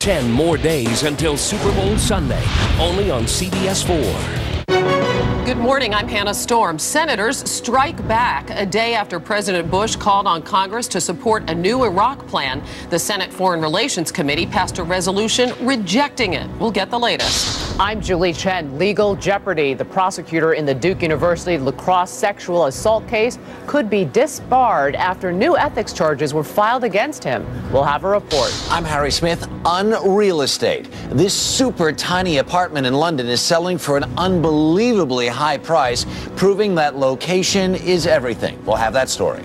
10 more days until Super Bowl Sunday, only on CBS 4. Good morning, I'm Hannah Storm. Senators strike back a day after President Bush called on Congress to support a new Iraq plan. The Senate Foreign Relations Committee passed a resolution rejecting it. We'll get the latest. I'm Julie Chen. Legal jeopardy. The prosecutor in the Duke University La Crosse sexual assault case could be disbarred after new ethics charges were filed against him. We'll have a report. I'm Harry Smith. Unreal estate. This super tiny apartment in London is selling for an unbelievably high price, proving that location is everything. We'll have that story.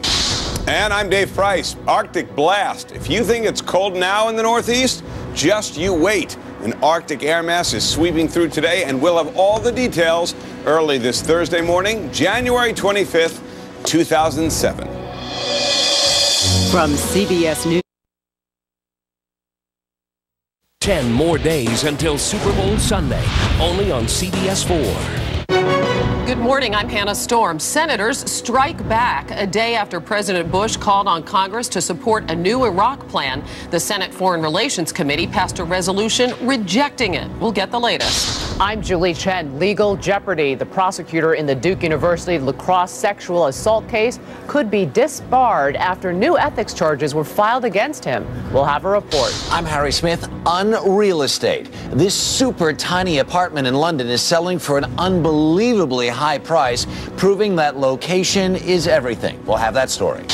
And I'm Dave Price. Arctic blast. If you think it's cold now in the Northeast, just you wait. An Arctic air mass is sweeping through today, and we'll have all the details early this Thursday morning, January 25th, 2007. From CBS News. 10 more days until Super Bowl Sunday, only on CBS 4. Good morning, I'm Hannah Storm. Senators strike back a day after President Bush called on Congress to support a new Iraq plan. The Senate Foreign Relations Committee passed a resolution rejecting it. We'll get the latest. I'm Julie Chen. Legal jeopardy. The prosecutor in the Duke University La Crosse sexual assault case could be disbarred after new ethics charges were filed against him. We'll have a report. I'm Harry Smith. Unreal estate. This super tiny apartment in London is selling for an unbelievably high price, proving that location is everything. We'll have that story.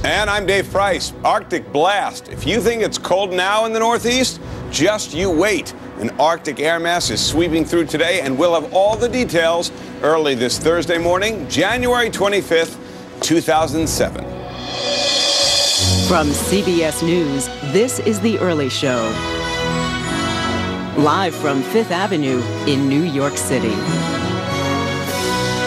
And I'm Dave Price. Arctic blast. If you think it's cold now in the Northeast, just you wait. An Arctic air mass is sweeping through today, and we'll have all the details early this Thursday morning, January 25th, 2007. From CBS News, this is The Early Show. Live from Fifth Avenue in New York City.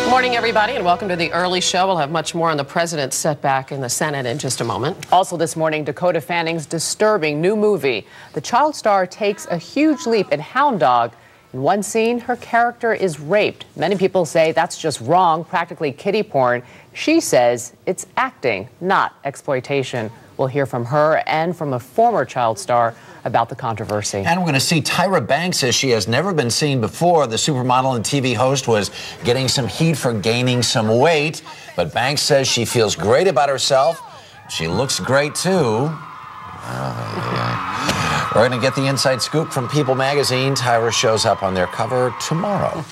Good morning, everybody, and welcome to The Early Show. We'll have much more on the president's setback in the Senate in just a moment. Also this morning, Dakota Fanning's disturbing new movie. The child star takes a huge leap in Hound Dog. In one scene, her character is raped. Many people say that's just wrong, practically kiddie porn. She says it's acting, not exploitation. We'll hear from her and from a former child star about the controversy. And we're going to see Tyra Banks as she has never been seen before. The supermodel and TV host was getting some heat for gaining some weight, but Banks says she feels great about herself. She looks great, too. We're going to get the inside scoop from People magazine. Tyra shows up on their cover tomorrow.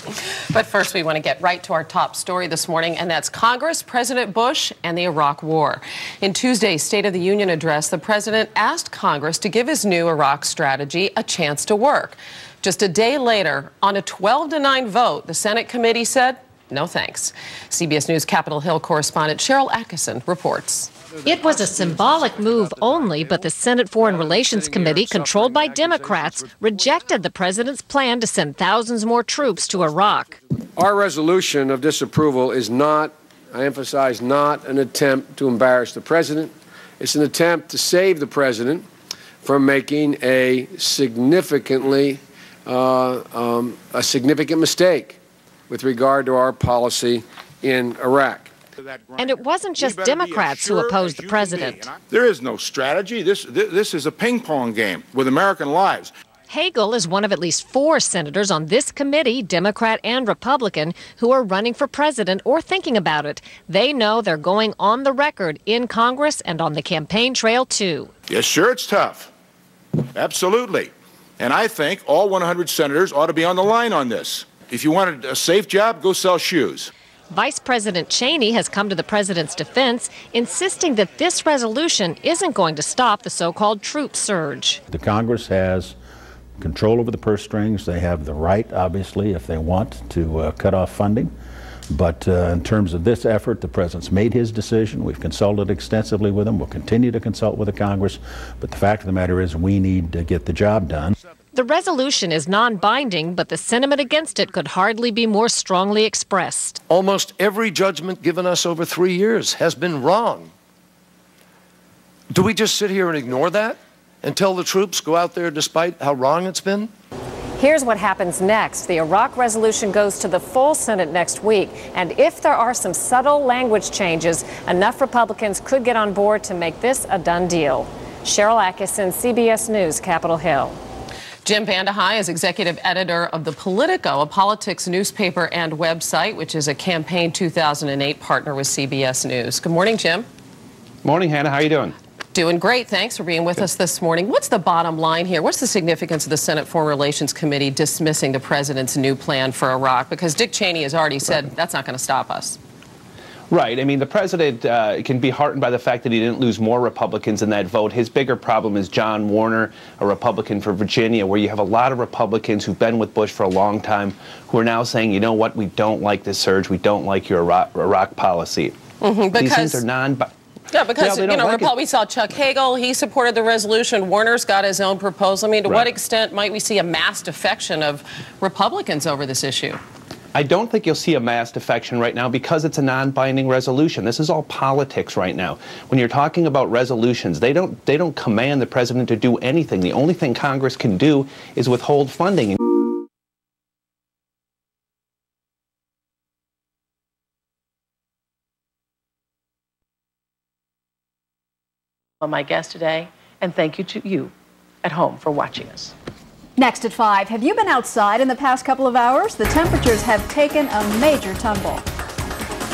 But first, we want to get right to our top story this morning, and that's Congress, President Bush, and the Iraq War. In Tuesday's State of the Union address, the president asked Congress to give his new Iraq strategy a chance to work. Just a day later, on a 12-9 vote, the Senate committee said, no thanks. CBS News Capitol Hill correspondent Cheryl Atkinson reports. It was a symbolic move only, but the Senate Foreign Relations Committee, controlled by Democrats, rejected the president's plan to send thousands more troops to Iraq. Our resolution of disapproval is not, I emphasize, not an attempt to embarrass the president. It's an attempt to save the president from making a significant mistake with regard to our policy in Iraq. And it wasn't just Democrats who opposed the president. There is no strategy. This is a ping pong game with American lives. Hagel is one of at least 4 senators on this committee, Democrat and Republican, who are running for president or thinking about it. They know they're going on the record in Congress and on the campaign trail, too. Yes, sure, it's tough. Absolutely. And I think all 100 senators ought to be on the line on this. If you wanted a safe job, go sell shoes. Vice President Cheney has come to the president's defense, insisting that this resolution isn't going to stop the so-called troop surge. The Congress has control over the purse strings. They have the right, obviously, if they want, to cut off funding. But in terms of this effort, the president's made his decision. We've consulted extensively with him. We'll continue to consult with the Congress. But the fact of the matter is we need to get the job done. The resolution is non-binding, but the sentiment against it could hardly be more strongly expressed. Almost every judgment given us over 3 years has been wrong. Do we just sit here and ignore that and tell the troops go out there despite how wrong it's been? Here's what happens next. The Iraq resolution goes to the full Senate next week. And if there are some subtle language changes, enough Republicans could get on board to make this a done deal. Cheryl Atkinson, CBS News, Capitol Hill. Jim Vandehei is executive editor of the Politico, a politics newspaper and website, which is a Campaign 2008 partner with CBS News. Good morning, Jim. Morning, Hannah. How are you doing? Doing great. Thanks for being with us this morning. What's the bottom line here? What's the significance of the Senate Foreign Relations Committee dismissing the president's new plan for Iraq? Because Dick Cheney has already said that's not going to stop us. Right. I mean, the president can be heartened by the fact that he didn't lose more Republicans in that vote. His bigger problem is John Warner, a Republican for Virginia, where you have a lot of Republicans who've been with Bush for a long time who are now saying, you know what, we don't like this surge. We don't like your Iraq policy. Because these things are Yeah, because, we saw Chuck Hagel, he supported the resolution. Warner's got his own proposal. I mean, to what extent might we see a mass defection of Republicans over this issue? I don't think you'll see a mass defection right now because it's a non-binding resolution. This is all politics right now. When you're talking about resolutions, they don't command the president to do anything. The only thing Congress can do is withhold funding. My guest today, and thank you to you at home for watching us. Next at 5, have you been outside in the past couple of hours? The temperatures have taken a major tumble.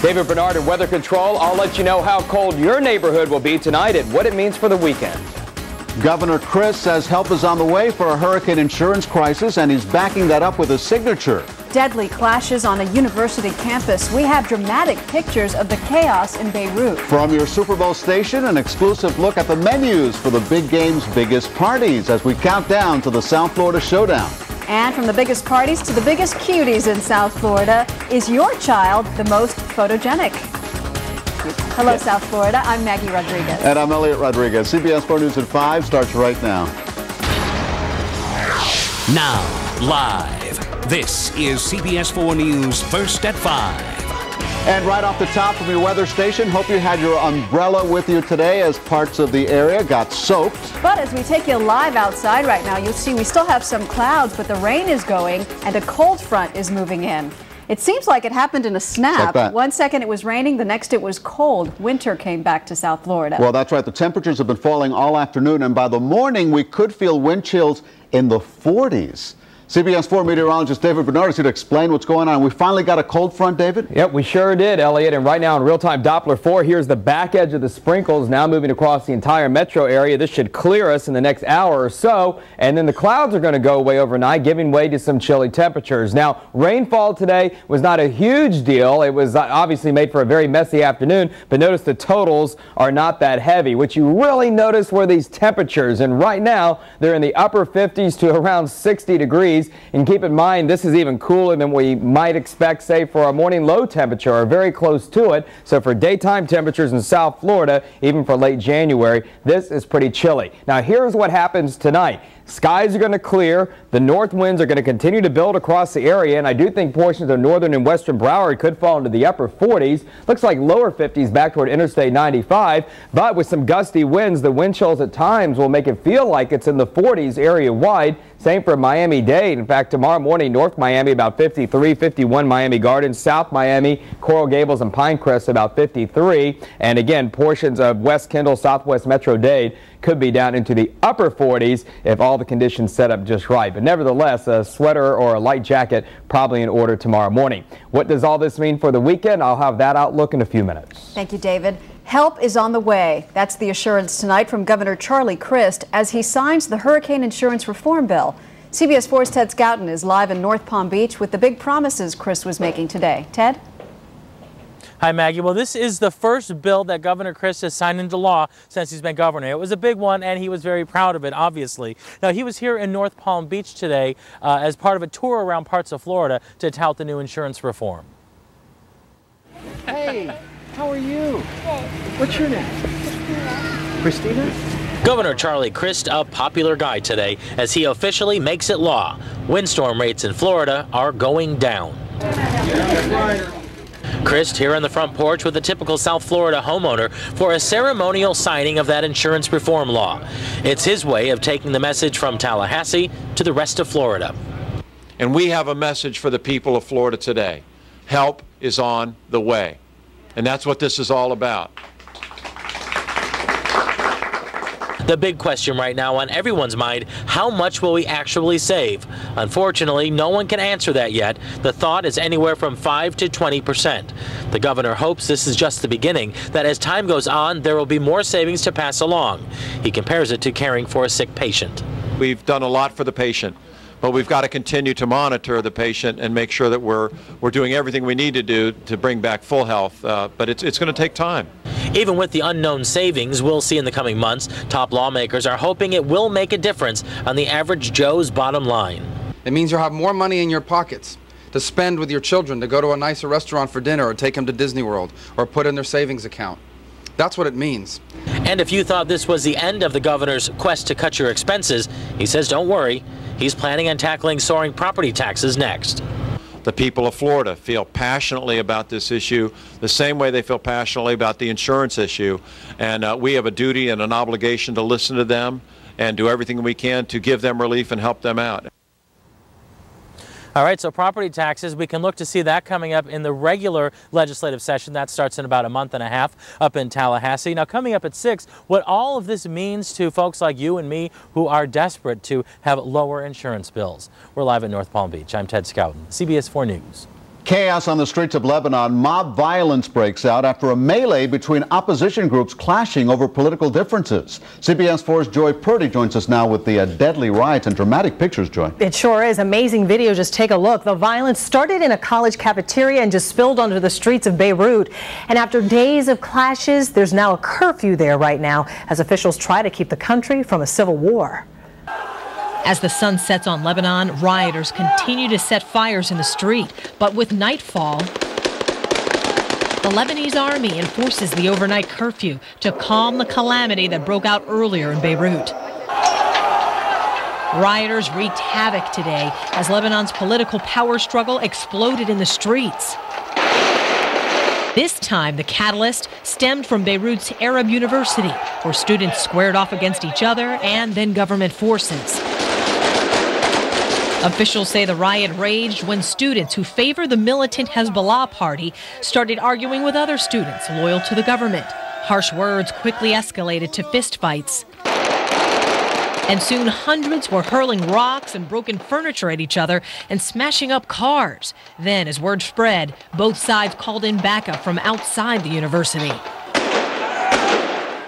David Bernard in Weather Control. I'll let you know how cold your neighborhood will be tonight and what it means for the weekend. Governor Crist says help is on the way for a hurricane insurance crisis, and he's backing that up with a signature. Deadly clashes on a university campus. We have dramatic pictures of the chaos in Beirut. From your Super Bowl station, an exclusive look at the menus for the big game's biggest parties as we count down to the South Florida Showdown. And from the biggest parties to the biggest cuties in South Florida, is your child the most photogenic? Hello, South Florida. I'm Maggie Rodriguez. And I'm Elliot Rodriguez. CBS 4 News at 5 starts right now. Now, live. This is CBS 4 News First at 5. And right off the top from your weather station, hope you had your umbrella with you today as parts of the area got soaked. But as we take you live outside right now, you'll see we still have some clouds, but the rain is going and a cold front is moving in. It seems like it happened in a snap. Like 1 second it was raining, the next it was cold. Winter came back to South Florida. Well, that's right. The temperatures have been falling all afternoon, and by the morning we could feel wind chills in the 40s. CBS 4 meteorologist David Bernard is here to explain what's going on. We finally got a cold front, David? Yep, we sure did, Elliot. And right now in real-time Doppler 4, here's the back edge of the sprinkles now moving across the entire metro area. This should clear us in the next hour or so. And then the clouds are going to go away overnight, giving way to some chilly temperatures. Now, rainfall today was not a huge deal. It was obviously made for a very messy afternoon. But notice the totals are not that heavy. What you really notice were these temperatures. And right now, they're in the upper 50s to around 60 degrees. And keep in mind, this is even cooler than we might expect, say, for a morning low temperature, or very close to it. So for daytime temperatures in South Florida, even for late January, this is pretty chilly. Now, here's what happens tonight. Skies are going to clear. The north winds are going to continue to build across the area, and I do think portions of northern and western Broward could fall into the upper 40s. Looks like lower 50s back toward Interstate 95, but with some gusty winds, the wind chills at times will make it feel like it's in the 40s area-wide. Same for Miami-Dade. In fact, tomorrow morning, North Miami about 53, 51 Miami Gardens, South Miami, Coral Gables, and Pinecrest about 53. And again, portions of West Kendall, Southwest Metro-Dade could be down into the upper 40s if all the conditions set up just right. But nevertheless, a sweater or a light jacket probably in order tomorrow morning. What does all this mean for the weekend? I'll have that outlook in a few minutes. Thank you, David. Help is on the way. That's the assurance tonight from Governor Charlie Crist as he signs the hurricane insurance reform bill. CBS 4's Ted Scouten is live in North Palm Beach with the big promises Crist was making today. Ted? Hi, Maggie. Well, this is the first bill that Governor Crist has signed into law since he's been governor. It was a big one, and he was very proud of it, obviously. Now, he was here in North Palm Beach today as part of a tour around parts of Florida to tout the new insurance reform. Hey, how are you? What's your name? Christina? Governor Charlie Crist, a popular guy today, as he officially makes it law. Windstorm rates in Florida are going down. Crist here on the front porch with a typical South Florida homeowner for a ceremonial signing of that insurance reform law. It's his way of taking the message from Tallahassee to the rest of Florida. And we have a message for the people of Florida today. Help is on the way. And that's what this is all about. The big question right now on everyone's mind, how much will we actually save? Unfortunately, no one can answer that yet. The thought is anywhere from 5 to 20%. The governor hopes this is just the beginning, that as time goes on, there will be more savings to pass along. He compares it to caring for a sick patient. We've done a lot for the patient, but we've got to continue to monitor the patient and make sure that we're doing everything we need to do to bring back full health. But it's going to take time. Even with the unknown savings we'll see in the coming months, top lawmakers are hoping it will make a difference on the average Joe's bottom line. It means you'll have more money in your pockets to spend with your children, to go to a nicer restaurant for dinner or take them to Disney World or put in their savings account. That's what it means. And if you thought this was the end of the governor's quest to cut your expenses, he says don't worry. He's planning on tackling soaring property taxes next. The people of Florida feel passionately about this issue the same way they feel passionately about the insurance issue. And we have a duty and an obligation to listen to them and do everything we can to give them relief and help them out. All right, so property taxes, we can look to see that coming up in the regular legislative session. That starts in about a month and a half up in Tallahassee. Now, coming up at 6, what all of this means to folks like you and me who are desperate to have lower insurance bills. We're live at North Palm Beach. I'm Ted Scouten, CBS 4 News. Chaos on the streets of Lebanon. Mob violence breaks out after a melee between opposition groups clashing over political differences. CBS 4's Joy Purdy joins us now with the deadly riots and dramatic pictures, Joy. It sure is. Amazing video. Just take a look. The violence started in a college cafeteria and just spilled onto the streets of Beirut. And after days of clashes, there's now a curfew there right now as officials try to keep the country from a civil war. As the sun sets on Lebanon, rioters continue to set fires in the street. But with nightfall, the Lebanese army enforces the overnight curfew to calm the calamity that broke out earlier in Beirut. Rioters wreaked havoc today as Lebanon's political power struggle exploded in the streets. This time, the catalyst stemmed from Beirut's Arab University, where students squared off against each other and then government forces. Officials say the riot raged when students who favor the militant Hezbollah party started arguing with other students loyal to the government. Harsh words quickly escalated to fistfights. And soon hundreds were hurling rocks and broken furniture at each other and smashing up cars. Then, as word spread, both sides called in backup from outside the university.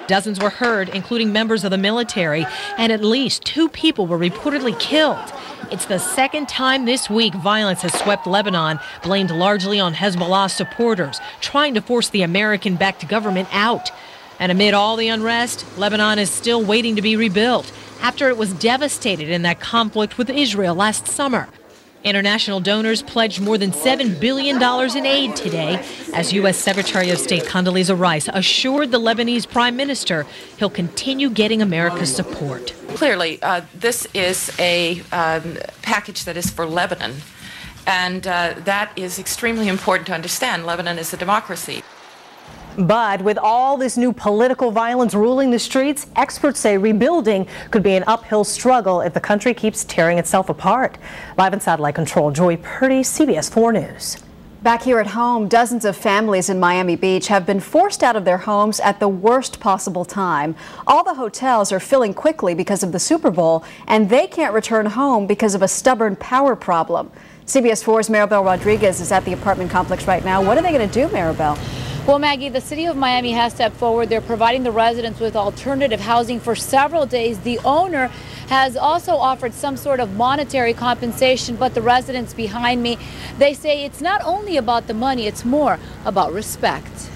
Dozens were hurt, including members of the military, and at least 2 people were reportedly killed. It's the second time this week violence has swept Lebanon, blamed largely on Hezbollah supporters, trying to force the American-backed government out. And amid all the unrest, Lebanon is still waiting to be rebuilt after it was devastated in that conflict with Israel last summer. International donors pledged more than $7 billion in aid today as U.S. Secretary of State Condoleezza Rice assured the Lebanese prime minister he'll continue getting America's support. Clearly, this is a package that is for Lebanon, and that is extremely important to understand. Lebanon is a democracy. But with all this new political violence ruling the streets, experts say rebuilding could be an uphill struggle if the country keeps tearing itself apart. Live in satellite control, Joy Purdy, CBS 4 News. Back here at home, dozens of families in Miami Beach have been forced out of their homes at the worst possible time. All the hotels are filling quickly because of the Super Bowl, and they can't return home because of a stubborn power problem. CBS 4's Maribel Rodriguez is at the apartment complex right now. What are they going to do, Maribel? Well, Maggie, the city of Miami has stepped forward. They're providing the residents with alternative housing for several days. The owner has also offered some sort of monetary compensation, but the residents behind me, they say it's not only about the money, it's more about respect.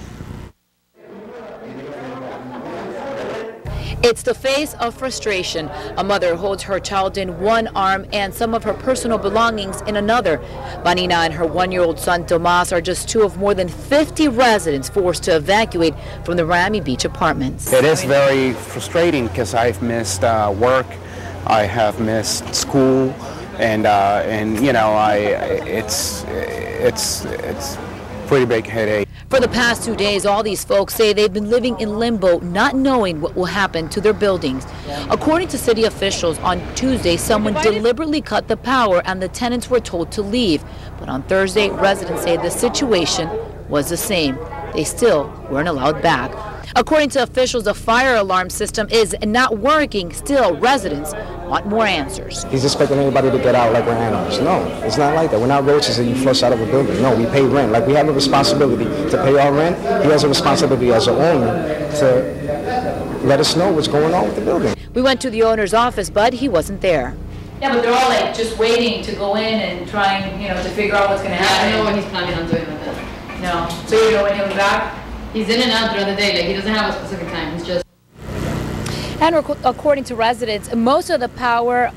It's the face of frustration. A mother holds her child in one arm and some of her personal belongings in another. Vanina and her 1-year-old son Tomas are just 2 of more than 50 residents forced to evacuate from the Miami Beach apartments. It is very frustrating because I've missed work, I have missed school, and you know, it's pretty big headache. For the past 2 days, all these folks say they've been living in limbo, not knowing what will happen to their buildings. According to city officials, on Tuesday, someone deliberately cut the power and the tenants were told to leave. But on Thursday, residents say the situation was the same. They still weren't allowed back. According to officials, the fire alarm system is not working. Still, residents want more answers. He's expecting everybody to get out like we're animals. No, it's not like that. We're not roaches that you flush out of a building. No, we pay rent. Like we have a responsibility to pay our rent. He has a responsibility as an owner to let us know what's going on with the building. We went to the owner's office, but he wasn't there. Yeah, but they're all like just waiting to go in and trying, to figure out what's going to happen. I don't know what he's planning on doing with it. No. So you know when he'll be back? He's in and out throughout the day. Like he doesn't have a specific time. He's just. And according to residents, most of the power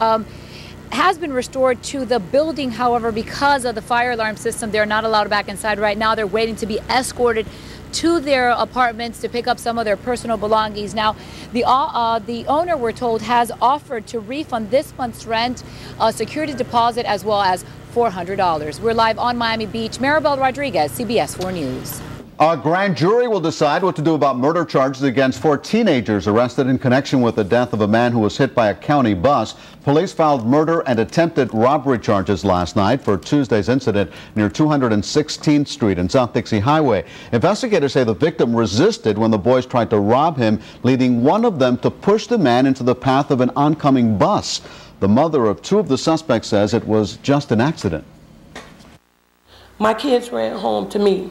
has been restored to the building. However, because of the fire alarm system, they're not allowed back inside right now. They're waiting to be escorted to their apartments to pick up some of their personal belongings. Now, the owner, we're told, has offered to refund this month's rent, security deposit, as well as $400. We're live on Miami Beach. Maribel Rodriguez, CBS 4 News. A grand jury will decide what to do about murder charges against 4 teenagers arrested in connection with the death of a man who was hit by a county bus. Police filed murder and attempted robbery charges last night for Tuesday's incident near 216th Street and South Dixie Highway. Investigators say the victim resisted when the boys tried to rob him, leading one of them to push the man into the path of an oncoming bus. The mother of 2 of the suspects says it was just an accident. My kids ran home to me.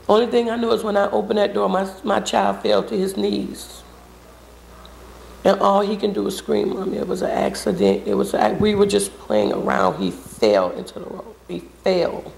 Only thing I knew is when I opened that door, my child fell to his knees. And all he can do is scream, Mommy, it was an accident. We were just playing around. He fell into the road. He fell.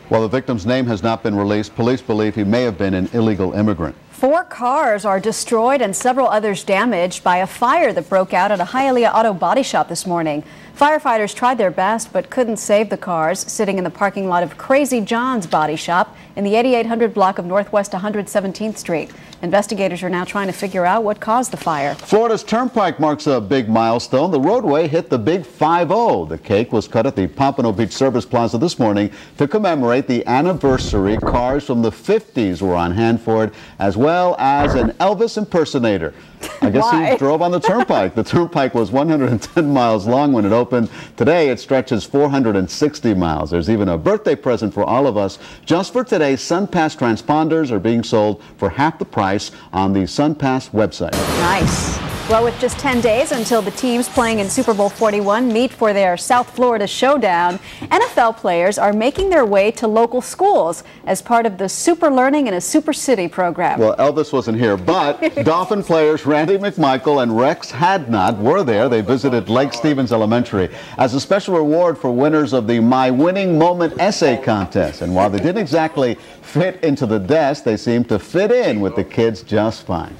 While the victim's name has not been released, police believe he may have been an illegal immigrant. 4 cars are destroyed and several others damaged by a fire that broke out at a Hialeah auto body shop this morning. Firefighters tried their best but couldn't save the cars sitting in the parking lot of Crazy John's body shop in the 8800 block of Northwest 117th Street. Investigators are now trying to figure out what caused the fire. Florida's Turnpike marks a big milestone. The roadway hit the big 5-0. The cake was cut at the Pompano Beach Service Plaza this morning to commemorate the anniversary. Cars from the 50s were on hand for it, as well as an Elvis impersonator. I guess he drove on the turnpike. The turnpike was 110 miles long when it opened. Today it stretches 460 miles. There's even a birthday present for all of us. Just for today, SunPass transponders are being sold for half the price on the SunPass website. Nice. Well, with just 10 days until the teams playing in Super Bowl 41 meet for their South Florida showdown, NFL players are making their way to local schools as part of the Super Learning in a Super City program. Well, Elvis wasn't here, but Dolphin players Randy McMichael and Rex Hadnot were there. They visited Lake Stevens Elementary as a special reward for winners of the My Winning Moment essay contest. And while they didn't exactly fit into the desk, they seemed to fit in with the kids just fine.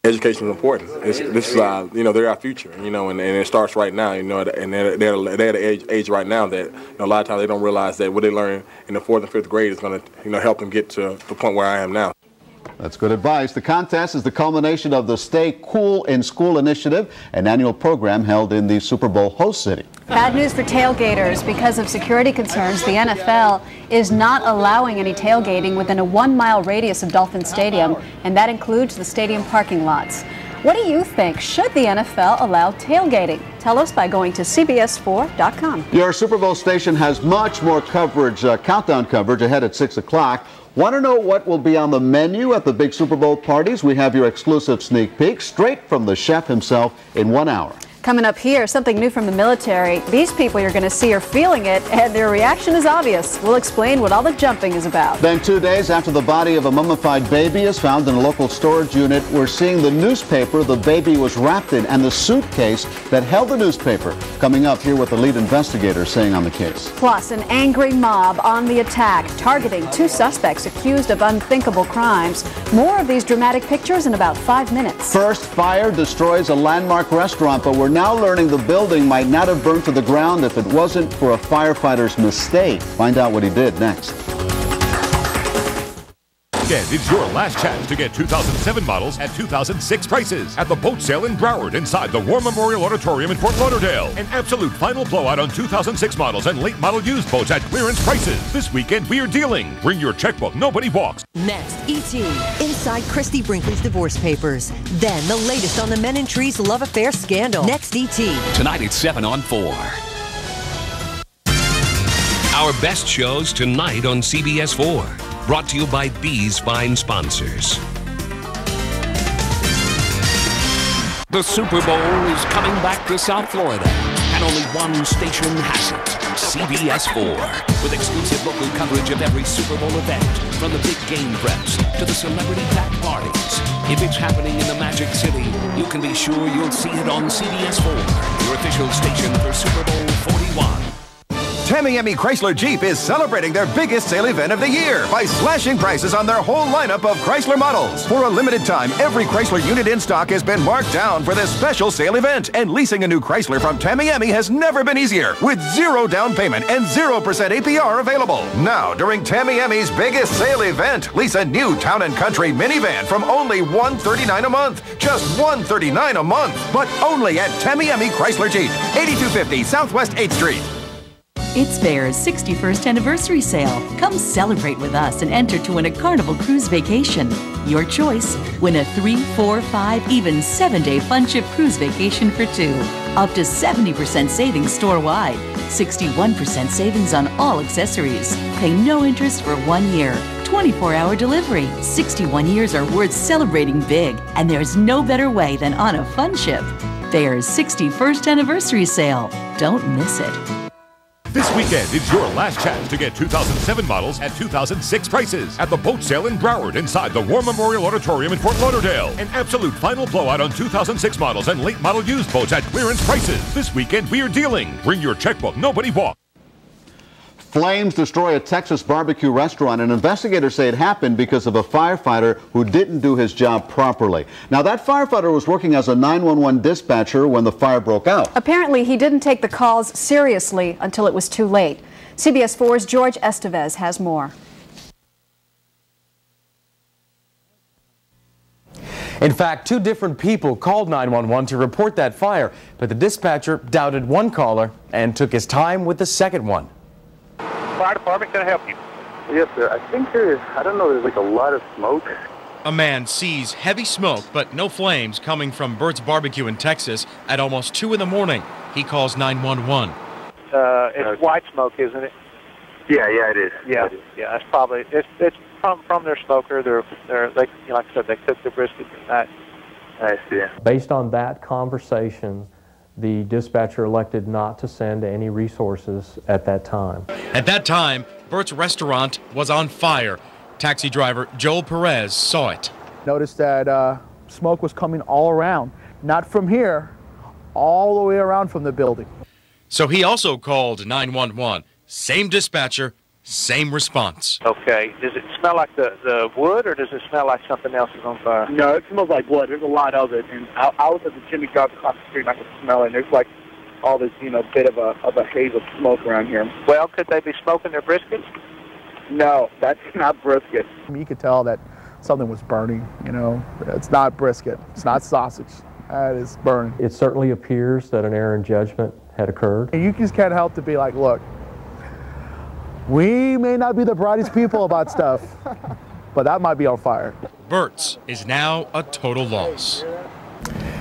Education is important. They're our future, and it starts right now, and they're at an age right now that a lot of times they don't realize that what they learn in the 4th and 5th grade is going to, help them get to the point where I am now. That's good advice. The contest is the culmination of the Stay Cool in School initiative, an annual program held in the Super Bowl host city. Bad news for tailgaters. Because of security concerns, the NFL is not allowing any tailgating within a 1-mile radius of Dolphin Stadium, and that includes the stadium parking lots. What do you think? Should the NFL allow tailgating? Tell us by going to CBS4.com. Your Super Bowl station has much more coverage, countdown coverage ahead at 6 o'clock. Want to know what will be on the menu at the big Super Bowl parties? We have your exclusive sneak peek straight from the chef himself in 1 hour. Coming up here, something new from the military. These people you're going to see are feeling it, and their reaction is obvious. We'll explain what all the jumping is about. Then 2 days after the body of a mummified baby is found in a local storage unit, we're seeing the newspaper the baby was wrapped in and the suitcase that held the newspaper. Coming up, here what the lead investigator is saying on the case. Plus, an angry mob on the attack, targeting 2 suspects accused of unthinkable crimes. More of these dramatic pictures in about 5 minutes. First, fire destroys a landmark restaurant, but we're now learning the building might not have burned to the ground if it wasn't for a firefighter's mistake. Find out what he did next. Weekend is your last chance to get 2007 models at 2006 prices at the boat sale in Broward inside the War Memorial Auditorium in Fort Lauderdale. An absolute final blowout on 2006 models and late model used boats at clearance prices. This weekend we are dealing. Bring your checkbook, nobody walks. Next, E.T. inside Christy Brinkley's divorce papers. Then the latest on the Men in Trees love affair scandal. Next, E.T. Tonight at 7 on 4. Our best shows tonight on CBS 4. Brought to you by Bees Fine Sponsors. The Super Bowl is coming back to South Florida, and only one station has it, CBS 4, with exclusive local coverage of every Super Bowl event, from the big game preps to the celebrity-packed parties. If it's happening in the Magic City, you can be sure you'll see it on CBS 4, your official station for Super Bowl 41. Tamiami Chrysler Jeep is celebrating their biggest sale event of the year by slashing prices on their whole lineup of Chrysler models. For a limited time, every Chrysler unit in stock has been marked down for this special sale event. And leasing a new Chrysler from Tamiami has never been easier, with 0 down payment and 0% APR available. Now, during Tamiami's biggest sale event, lease a new Town & Country minivan from only $139 a month. Just $139 a month, but only at Tamiami Chrysler Jeep, 8250 Southwest 8th Street. It's Fair's 61st anniversary sale. Come celebrate with us and enter to win a Carnival cruise vacation. Your choice. Win a 3, 4, 5, even 7-day fun ship cruise vacation for 2. Up to 70% savings store-wide. 61% savings on all accessories. Pay no interest for 1 year. 24-hour delivery. 61 years are worth celebrating big, and there's no better way than on a fun ship. Fair's 61st anniversary sale. Don't miss it. This weekend, it's your last chance to get 2007 models at 2006 prices at the boat sale in Broward inside the War Memorial Auditorium in Fort Lauderdale. An absolute final blowout on 2006 models and late model used boats at clearance prices. This weekend, we are dealing. Bring your checkbook. Nobody walk. Flames destroy a Texas barbecue restaurant, and investigators say it happened because of a firefighter who didn't do his job properly. Now, that firefighter was working as a 911 dispatcher when the fire broke out. Apparently, he didn't take the calls seriously until it was too late. CBS 4's George Estevez has more. In fact, 2 different people called 911 to report that fire, but the dispatcher doubted one caller and took his time with the second one. Fire department, can I help you? Yes, sir. I think I don't know, there's like a lot of smoke. A man sees heavy smoke, but no flames coming from Bert's Barbecue in Texas at almost 2 in the morning. He calls 911. It's white smoke, isn't it? Yeah, it is. Yeah, that's probably, it's from their smoker. Like I said, they cook their brisket at night. I see. Based on that conversation, the dispatcher elected not to send any resources at that time. At that time, Bert's restaurant was on fire. Taxi driver Joel Perez saw it. Noticed that smoke was coming all around, not from here, all the way around from the building. So he also called 911. Same dispatcher, same response. Okay. Does it smell like the wood, or does it smell like something else is on fire? No, it smells like wood. There's a lot of it. And I was at the chimney shop across the street, and I could smell it. And there's like all this, bit of a haze of smoke around here. Well, could they be smoking their briskets? No, that's not brisket. You could tell that something was burning, It's not brisket. It's not sausage. That is burning. It certainly appears that an error in judgment had occurred. And you just can't help to be like, look, we may not be the brightest people about stuff, but that might be on fire. Bert's is now a total loss.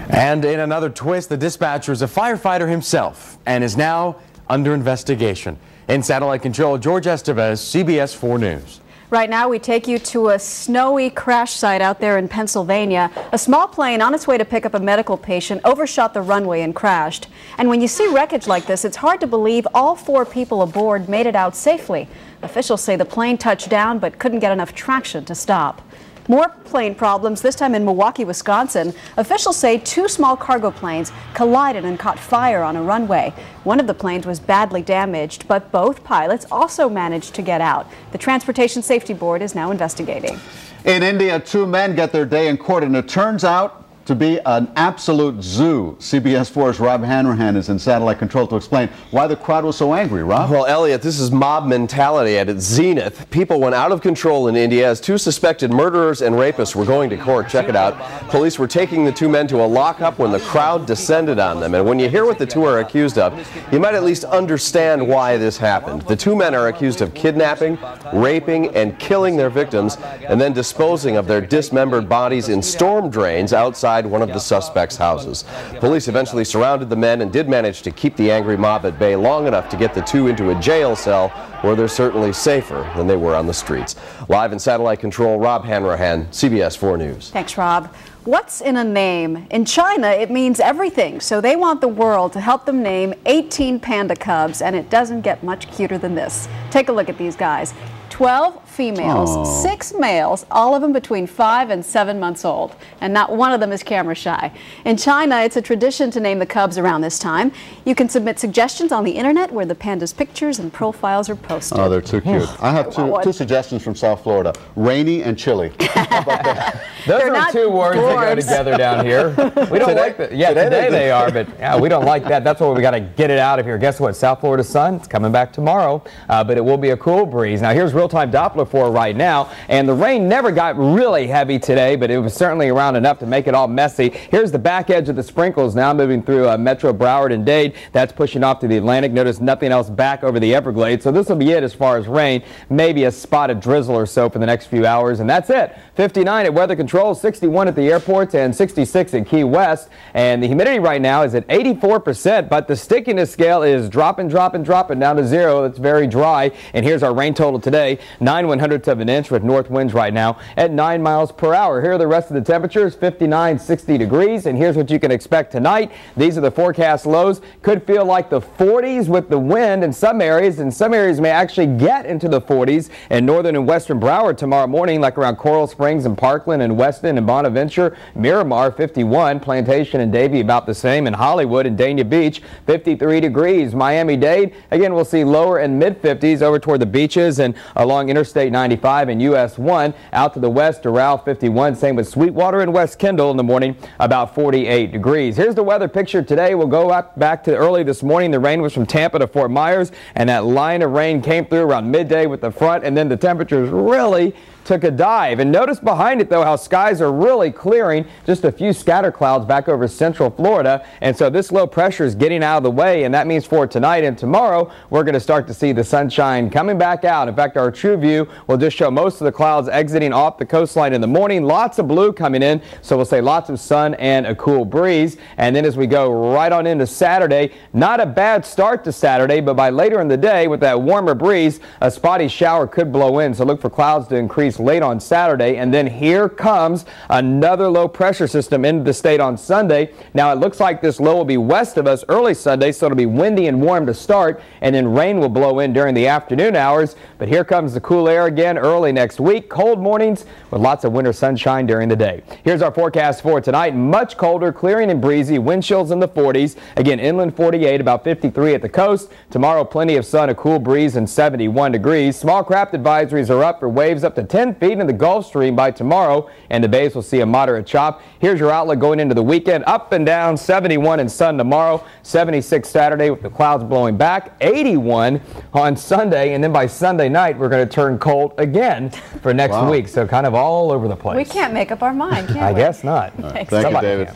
And in another twist, the dispatcher is a firefighter himself and is now under investigation. In satellite control, George Estevez, CBS 4 News. Right now, we take you to a snowy crash site out there in Pennsylvania. A small plane on its way to pick up a medical patient overshot the runway and crashed. And when you see wreckage like this, it's hard to believe all 4 people aboard made it out safely. Officials say the plane touched down but couldn't get enough traction to stop. More plane problems, this time in Milwaukee, Wisconsin. Officials say 2 small cargo planes collided and caught fire on a runway. One of the planes was badly damaged, but both pilots also managed to get out. The Transportation Safety Board is now investigating. In India, 2 men get their day in court, and it turns out to be an absolute zoo. CBS 4's Rob Hanrahan is in satellite control to explain why the crowd was so angry. Rob? Well, Elliot, this is mob mentality at its zenith. People went out of control in India as 2 suspected murderers and rapists were going to court. Check it out. Police were taking the 2 men to a lockup when the crowd descended on them. And when you hear what the 2 are accused of, you might at least understand why this happened. The 2 men are accused of kidnapping, raping, and killing their victims, and then disposing of their dismembered bodies in storm drains outside inside one of the suspects' houses. Police eventually surrounded the men and did manage to keep the angry mob at bay long enough to get the two into a jail cell where they're certainly safer than they were on the streets. Live in satellite control, Rob Hanrahan, CBS 4 News. Thanks, Rob. What's in a name? In China, it means everything, so they want the world to help them name 18 panda cubs, and it doesn't get much cuter than this. Take a look at these guys. 12 females, 6 males, all of them between 5 and 7 months old, and not one of them is camera shy. In China, it's a tradition to name the cubs around this time. You can submit suggestions on the internet where the pandas' pictures and profiles are posted. Oh, they're too cute. I have two suggestions from South Florida, rainy and chilly. How about that? Those are two words that go together down here. We don't like that. Yeah, today they are, but yeah, we don't like that. That's why we got to get it out of here. Guess what? South Florida sun, it's coming back tomorrow, but it will be a cool breeze. Now, here's real-time Doppler for right now, and the rain never got really heavy today, but it was certainly around enough to make it all messy. Here's the back edge of the sprinkles now moving through Metro Broward and Dade. That's pushing off to the Atlantic. Notice nothing else back over the Everglades, so this will be it as far as rain. Maybe a spot of drizzle or so for the next few hours, and that's it. 59 at Weather Control, 61 at the airports, and 66 at Key West. And the humidity right now is at 84%, but the stickiness scale is dropping down to 0. It's very dry. And here's our rain total today, 9/100ths of an inch with north winds right now at 9 miles per hour. Here are the rest of the temperatures, 59, 60 degrees. And here's what you can expect tonight. These are the forecast lows. Could feel like the 40s with the wind in some areas, and some areas may actually get into the 40s in northern and western Broward tomorrow morning, like around Coral Springs and Parkland and Weston and Bonaventure. Miramar 51, Plantation and Davie about the same, and Hollywood and Dania Beach 53 degrees. Miami-Dade, again, we'll see lower and mid-50s over toward the beaches and along Interstate 95 and US 1. Out to the west, Doral 51, same with Sweetwater and West Kendall in the morning, about 48 degrees. Here's the weather picture today. We'll go back to early this morning. The rain was from Tampa to Fort Myers, and that line of rain came through around midday with the front, and then the temperatures really took a dive. And notice behind it, though, how skies are really clearing. Just a few scatter clouds back over central Florida. And so this low pressure is getting out of the way, and that means for tonight and tomorrow, we're going to start to see the sunshine coming back out. In fact, our true view will just show most of the clouds exiting off the coastline in the morning. Lots of blue coming in, so we'll say lots of sun and a cool breeze. And then as we go right on into Saturday, not a bad start to Saturday, but by later in the day with that warmer breeze, a spotty shower could blow in. So look for clouds to increase late on Saturday, and then here comes another low pressure system into the state on Sunday. Now it looks like this low will be west of us early Sunday, so it'll be windy and warm to start, and then rain will blow in during the afternoon hours. But here comes the cool air again early next week. Cold mornings with lots of winter sunshine during the day. Here's our forecast for tonight. Much colder, clearing and breezy, wind chills in the 40s. Again, inland 48, about 53 at the coast. Tomorrow, plenty of sun, a cool breeze, and 71 degrees. Small craft advisories are up for waves up to 10 feet in the Gulf Stream by tomorrow, and the bays will see a moderate chop. Here's your outlook going into the weekend. Up and down, 71 and sun tomorrow, 76 Saturday with the clouds blowing back, 81 on Sunday, and then by Sunday night, we're going to turn cold again for next week. So kind of all over the place. We can't make up our mind, can we? I guess not. Thank you, David.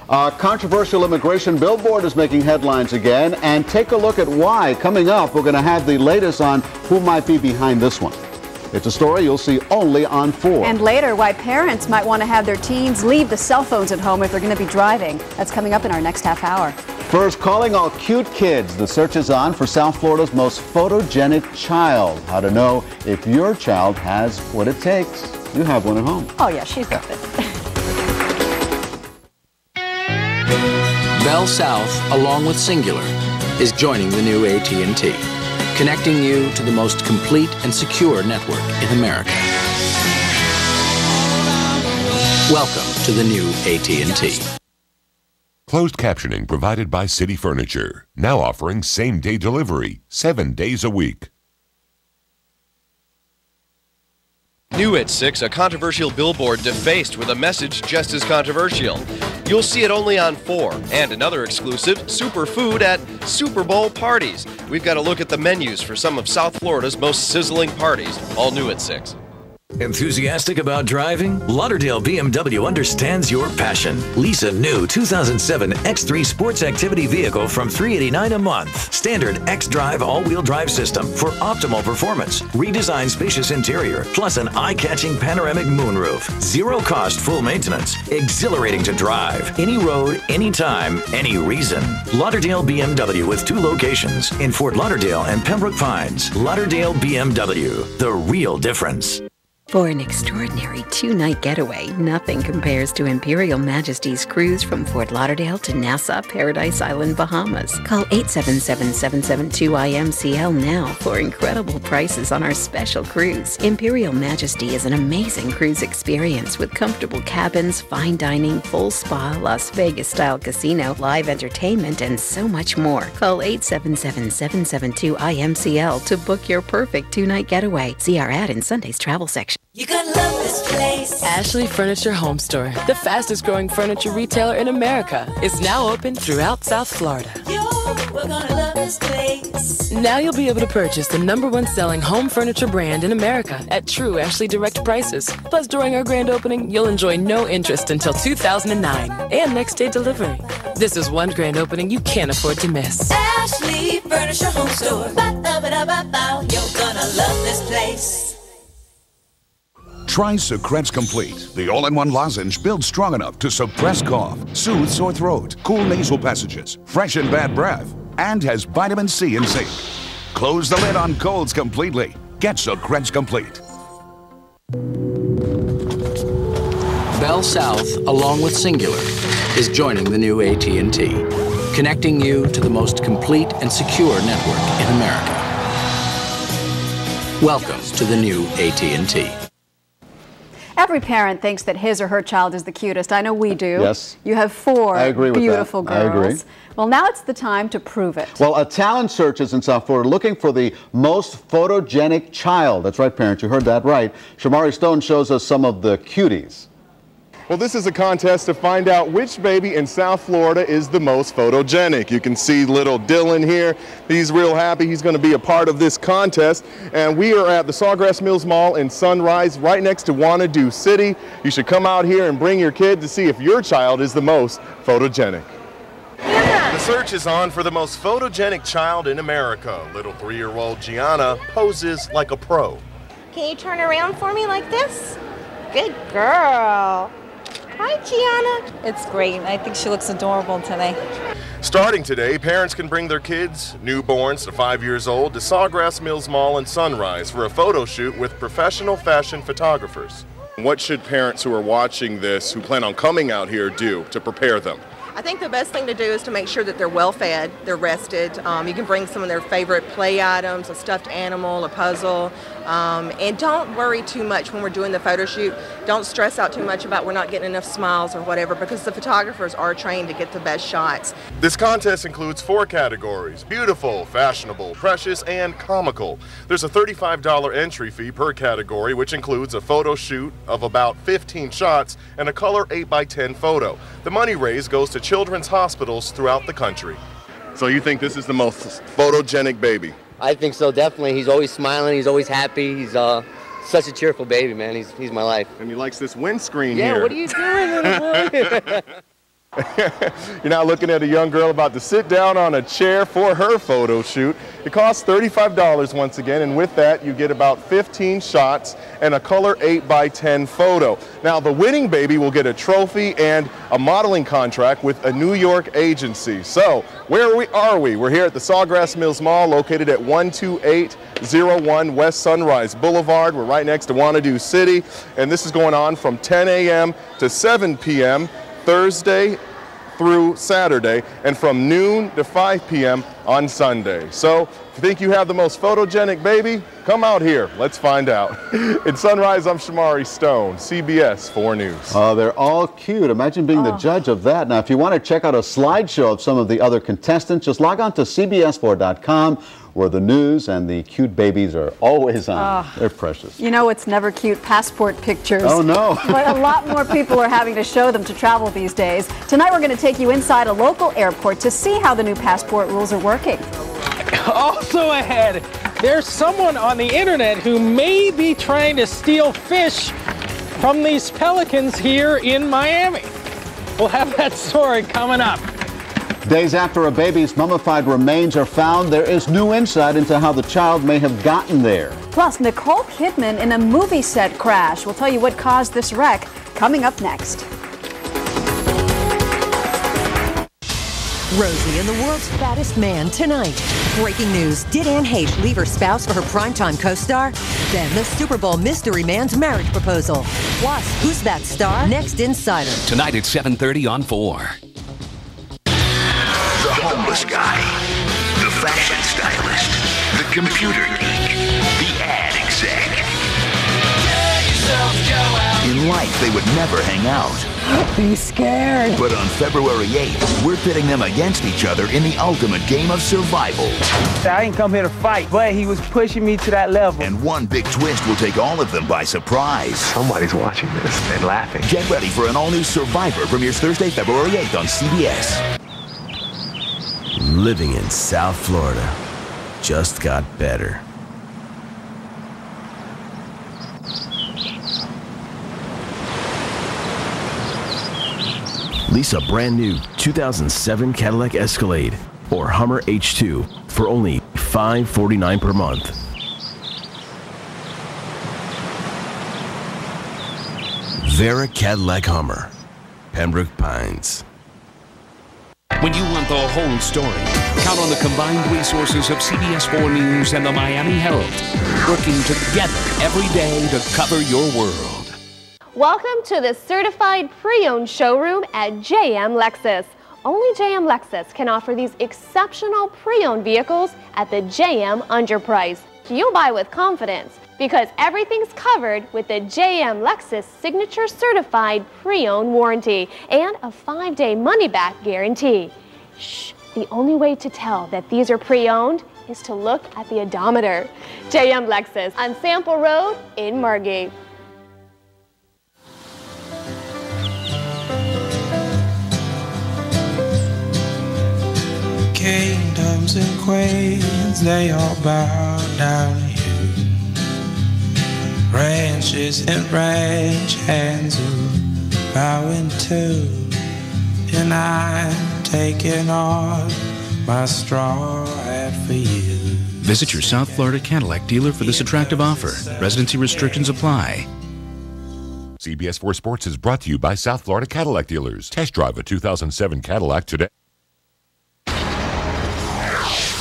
Controversial immigration billboard is making headlines again, and take a look at why. Coming up, we're going to have the latest on who might be behind this one. It's a story you'll see only on 4. And later, why parents might want to have their teens leave the cell phones at home if they're going to be driving. That's coming up in our next half hour. First, calling all cute kids. The search is on for South Florida's most photogenic child. How to know if your child has what it takes. You have one at home. Oh, yeah, she's got it. Bell South, along with Singular, is joining the new AT&T, connecting you to the most complete and secure network in America. Welcome to the new AT&T. Closed captioning provided by City Furniture, now offering same-day delivery, 7 days a week. New at 6, a controversial billboard defaced with a message just as controversial. You'll see it only on 4. And another exclusive, superfood at Super Bowl parties. We've got a look at the menus for some of South Florida's most sizzling parties, all new at 6. Enthusiastic about driving? Lauderdale BMW understands your passion. Lease a new 2007 X3 sports activity vehicle from $389 a month. Standard xDrive all-wheel drive system for optimal performance. Redesigned spacious interior, plus an eye-catching panoramic moonroof. Zero cost full maintenance. Exhilarating to drive. Any road, anytime, any reason. Lauderdale BMW with 2 locations in Fort Lauderdale and Pembroke Pines. Lauderdale BMW, the real difference. For an extraordinary 2-night getaway, nothing compares to Imperial Majesty's cruise from Fort Lauderdale to Nassau, Paradise Island, Bahamas. Call 877-772-IMCL now for incredible prices on our special cruise. Imperial Majesty is an amazing cruise experience with comfortable cabins, fine dining, full spa, Las Vegas-style casino, live entertainment, and so much more. Call 877-772-IMCL to book your perfect 2-night getaway. See our ad in Sunday's travel section. You're gonna love this place. Ashley Furniture Home Store, the fastest growing furniture retailer in America, is now open throughout South Florida. We're gonna love this place. Now you'll be able to purchase the #1 selling home furniture brand in America at true Ashley Direct prices. Plus, during our grand opening, you'll enjoy no interest until 2009 and next day delivery. This is one grand opening you can't afford to miss. Ashley Furniture Home Store. Ba-da-ba-da-ba-ba. You're gonna love this place. Try Secrets Complete, the all-in-one lozenge built strong enough to suppress cough, soothe sore throat, cool nasal passages, freshen bad breath, and has vitamin C and zinc. Close the lid on colds completely. Get Secrets Complete. Bell South, along with Singular, is joining the new AT&T, connecting you to the most complete and secure network in America. Welcome to the new AT&T. Every parent thinks that his or her child is the cutest. I know we do. Yes. You have 4 beautiful girls. I agree. Well, now it's the time to prove it. Well, a talent search is in South Florida looking for the most photogenic child. That's right, parents. You heard that right. Shamari Stone shows us some of the cuties. Well, this is a contest to find out which baby in South Florida is the most photogenic. You can see little Dylan here. He's real happy. He's going to be a part of this contest. And we are at the Sawgrass Mills Mall in Sunrise, right next to Wanna-Do City. You should come out here and bring your kid to see if your child is the most photogenic. The search is on for the most photogenic child in America. Little 3-year-old Gianna poses like a pro. Can you turn around for me like this? Good girl. Hi, Gianna. It's great. I think she looks adorable today. Starting today, parents can bring their kids, newborns to 5 years old, to Sawgrass Mills Mall in Sunrise for a photo shoot with professional fashion photographers. What should parents who are watching this, who plan on coming out here, do to prepare them? I think the best thing to do is to make sure that they're well fed, they're rested. You can bring some of their favorite play items, a stuffed animal, a puzzle, and don't worry too much when we're doing the photo shoot. Don't stress out too much about we're not getting enough smiles or whatever, because the photographers are trained to get the best shots. This contest includes 4 categories: beautiful, fashionable, precious, and comical. There's a $35 entry fee per category, which includes a photo shoot of about 15 shots and a color 8x10 photo. The money raised goes to children's hospitals throughout the country. So you think this is the most photogenic baby? I think so, definitely. He's always smiling, he's always happy, he's such a cheerful baby, man. He's my life. And he likes this windscreen here. Yeah, what are you doing, little boy? You're now looking at a young girl about to sit down on a chair for her photo shoot. It costs $35 once again, and with that you get about 15 shots and a color 8x10 photo. Now the winning baby will get a trophy and a modeling contract with a New York agency. So where are we? We're here at the Sawgrass Mills Mall, located at 12801 West Sunrise Boulevard. We're right next to Wanna-Do City, and this is going on from 10 a.m. to 7 p.m. Thursday through Saturday, and from noon to 5 p.m. on Sunday. So if you think you have the most photogenic baby, come out here. Let's find out. In Sunrise, I'm Shamari Stone, CBS 4 News. Oh, they're all cute. Imagine being the judge of that. Now, if you want to check out a slideshow of some of the other contestants, just log on to CBS4.com, where the news and the cute babies are always on. They're precious. You know, it's never cute passport pictures. Oh, no. But a lot more people are having to show them to travel these days. Tonight, we're going to take you inside a local airport to see how the new passport rules are working. Also ahead, there's someone on the internet who may be trying to steal fish from these pelicans here in Miami. We'll have that story coming up. Days after a baby's mummified remains are found, there is new insight into how the child may have gotten there. Plus, Nicole Kidman in a movie set crash. We'll tell you what caused this wreck coming up next. Rosie and the world's fattest man tonight. Breaking news. Did Anne Heche leave her spouse for her primetime co-star? Then the Super Bowl mystery man's marriage proposal. Plus, who's that star? Next Insider. Tonight at 7:30 on 4. The homeless guy. The fashion stylist. The computer geek. The ad exec. In life, they would never hang out. Be scared. But on February 8th, we're pitting them against each other in the ultimate game of survival. I didn't come here to fight, but he was pushing me to that level. And one big twist will take all of them by surprise. Somebody's watching this and laughing. Get ready for an all-new Survivor. Premieres Thursday, February 8th on CBS. Living in South Florida just got better. Lease a brand new 2007 Cadillac Escalade or Hummer H2 for only $549 per month. Vera Cadillac Hummer, Pembroke Pines. When you want the whole story, count on the combined resources of CBS 4 News and the Miami Herald, working together every day to cover your world. Welcome to the certified pre-owned showroom at JM Lexus. Only JM Lexus can offer these exceptional pre-owned vehicles at the JM underprice. You'll buy with confidence because everything's covered with the JM Lexus Signature Certified Pre-Owned Warranty and a 5-day money-back guarantee. Shh, the only way to tell that these are pre-owned is to look at the odometer. JM Lexus on Sample Road in Margate. Kingdoms and queens, they all bow down to you. Ranches and ranch hands who bowing too. And I'm taking on my straw hat for you. Visit your South Florida Cadillac dealer for this attractive offer. Residency restrictions apply. CBS 4 Sports is brought to you by South Florida Cadillac dealers. Test drive a 2007 Cadillac today.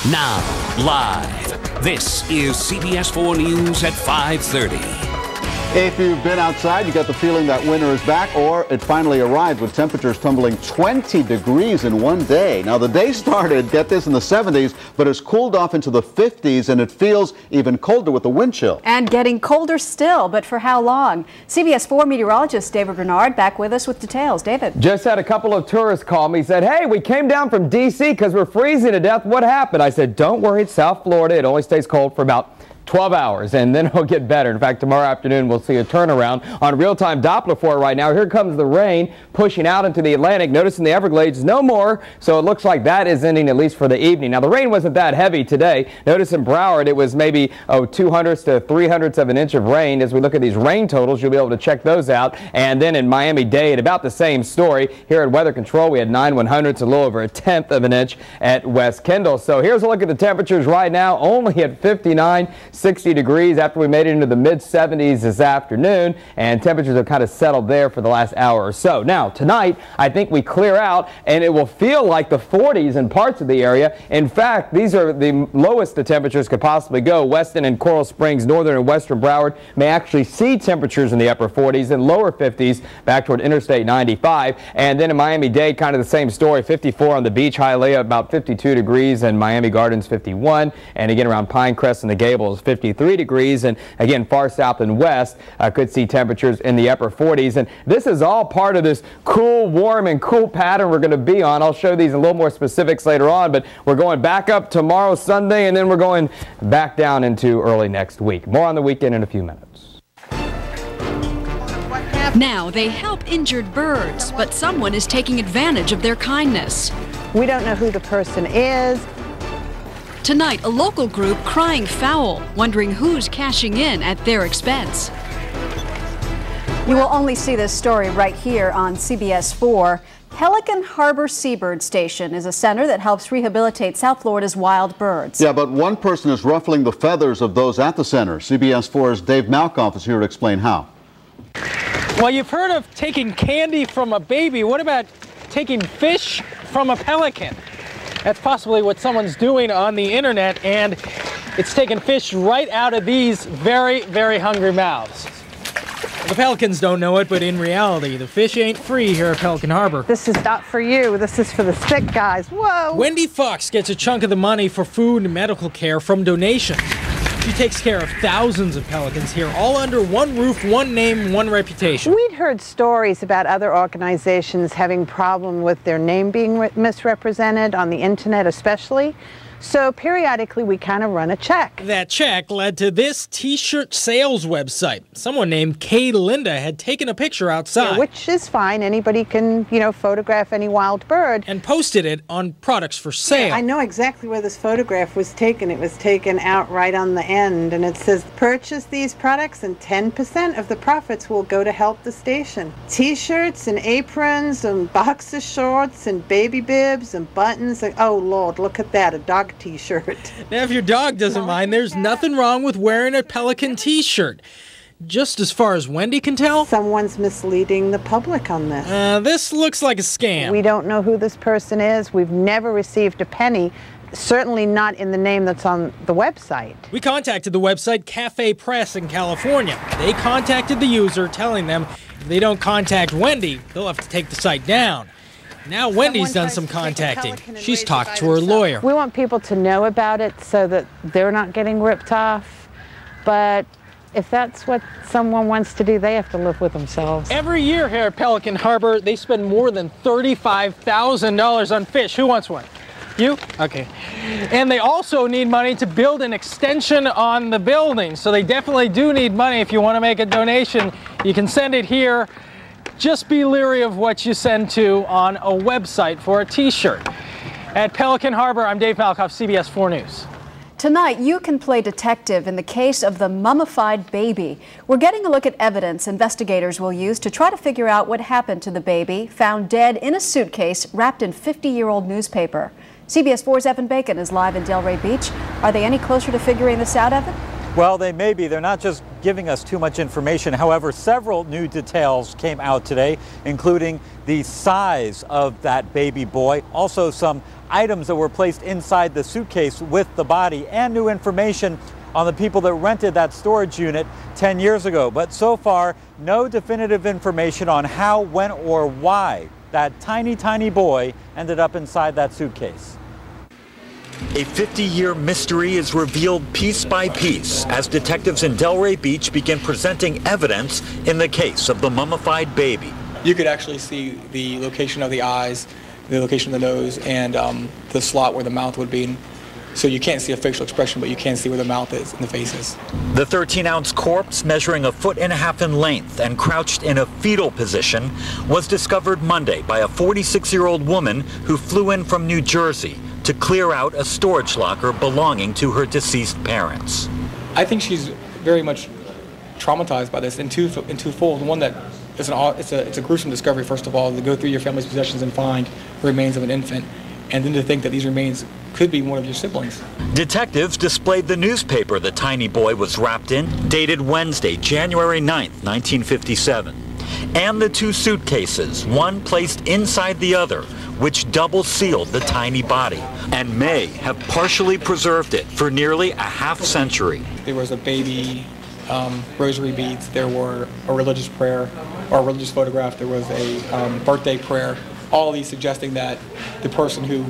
Now, live, this is CBS 4 News at 5:30. If you've been outside, you got the feeling that winter is back, or it finally arrived with temperatures tumbling 20 degrees in one day. Now, the day started, get this, in the 70s, but it's cooled off into the 50s, and it feels even colder with the wind chill. And getting colder still, but for how long? CBS 4 meteorologist David Bernard back with us with details. David. Just had a couple of tourists call me, said, hey, we came down from D.C. because we're freezing to death. What happened? I said, don't worry, it's South Florida. It only stays cold for about 12 hours, and then it'll get better. In fact, tomorrow afternoon, we'll see a turnaround on real-time Doppler for it right now. Here comes the rain pushing out into the Atlantic. Notice in the Everglades, no more, so it looks like that is ending at least for the evening. Now, the rain wasn't that heavy today. Notice in Broward, it was maybe 200ths to 300ths of an inch of rain. As we look at these rain totals, you'll be able to check those out. And then in Miami-Dade, about the same story. Here at Weather Control, we had 9/100ths, a little over 1/10 of an inch at West Kendall. So here's a look at the temperatures right now, only at 59, 60 degrees after we made it into the mid-70s this afternoon, and temperatures have kind of settled there for the last hour or so. Now, tonight, I think we clear out, and it will feel like the 40s in parts of the area. In fact, these are the lowest the temperatures could possibly go. Weston and Coral Springs, northern and western Broward may actually see temperatures in the upper 40s and lower 50s back toward Interstate 95. And then in Miami-Dade, kind of the same story, 54 on the beach, Hialeah about 52 degrees, and Miami Gardens 51. And again, around Pinecrest and the Gables, 53 degrees, and again far south and west could see temperatures in the upper 40s. And this is all part of this cool, warm, and cool pattern we're going to be on. I'll show these in a little more specifics later on, but we're going back up tomorrow, Sunday, and then we're going back down into early next week. More on the weekend in a few minutes. Now they help injured birds, but someone is taking advantage of their kindness. We don't know who the person is. Tonight, a local group crying foul, wondering who's cashing in at their expense. You will only see this story right here on CBS 4. Pelican Harbor Seabird Station is a center that helps rehabilitate South Florida's wild birds. Yeah, but one person is ruffling the feathers of those at the center. CBS 4's Dave Malkoff is here to explain how. Well, you've heard of taking candy from a baby. What about taking fish from a pelican? That's possibly what someone's doing on the internet, and it's taking fish right out of these very, very hungry mouths. The pelicans don't know it, but in reality, the fish ain't free here at Pelican Harbor. This is not for you. This is for the sick guys. Whoa! Wendy Fox gets a chunk of the money for food and medical care from donations. She takes care of thousands of pelicans here, all under one roof, one name, one reputation. We'd heard stories about other organizations having problem with their name being misrepresented on the internet especially. So periodically we kind of run a check. That check led to this t-shirt sales website. Someone named Kay Linda had taken a picture outside. Yeah, which is fine. Anybody can, photograph any wild bird. And posted it on products for sale. I know exactly where this photograph was taken. It was taken out right on the end. And it says, purchase these products and 10% of the profits will go to help the station. T-shirts and aprons and boxer shorts and baby bibs and buttons. Oh, Lord, look at that, a dog t-shirt. Now, if your dog doesn't mind, there's nothing wrong with wearing a pelican t-shirt. Just as far as Wendy can tell, someone's misleading the public on this. This looks like a scam. We don't know who this person is. We've never received a penny, certainly not in the name that's on the website. We contacted the website Cafe Press in California. They contacted the user, telling them if they don't contact Wendy, they'll have to take the site down. Now Wendy's done some contacting. She's talked to her lawyer. We want people to know about it so that they're not getting ripped off. But if that's what someone wants to do, they have to live with themselves. Every year here at Pelican Harbor, they spend more than $35,000 on fish. Who wants one? You? Okay. And they also need money to build an extension on the building. So they definitely do need money. If you want to make a donation, you can send it here. Just be leery of what you send to on a website for a t-shirt. At Pelican Harbor, I'm Dave Malkoff, CBS 4 News. Tonight, you can play detective in the case of the mummified baby. We're getting a look at evidence investigators will use to try to figure out what happened to the baby, found dead in a suitcase wrapped in 50-year-old newspaper. CBS 4's Evan Bacon is live in Delray Beach. Are they any closer to figuring this out, Evan? Well, they may be. They're not just giving us too much information. However, several new details came out today, including the size of that baby boy, also some items that were placed inside the suitcase with the body, and new information on the people that rented that storage unit 10 years ago. But so far, no definitive information on how, when, or why that tiny, tiny boy ended up inside that suitcase. A 50-year mystery is revealed piece by piece as detectives in Delray Beach begin presenting evidence in the case of the mummified baby. You could actually see the location of the eyes, the location of the nose, and the slot where the mouth would be. So you can't see a facial expression, but you can see where the mouth is and the face is. The 13-ounce corpse, measuring 1.5 feet in length and crouched in a fetal position, was discovered Monday by a 46-year-old woman who flew in from New Jersey to clear out a storage locker belonging to her deceased parents. I think she's very much traumatized by this in twofold. One, that it's a gruesome discovery, first of all, to go through your family's possessions and find the remains of an infant, and then to think that these remains could be one of your siblings. Detectives displayed the newspaper the tiny boy was wrapped in, dated Wednesday, January 9th, 1957. And the two suitcases, one placed inside the other, which double sealed the tiny body and may have partially preserved it for nearly a half-century. There was a baby, rosary beads, there were a religious prayer or a religious photograph, there was a birthday prayer, all of these suggesting that the person who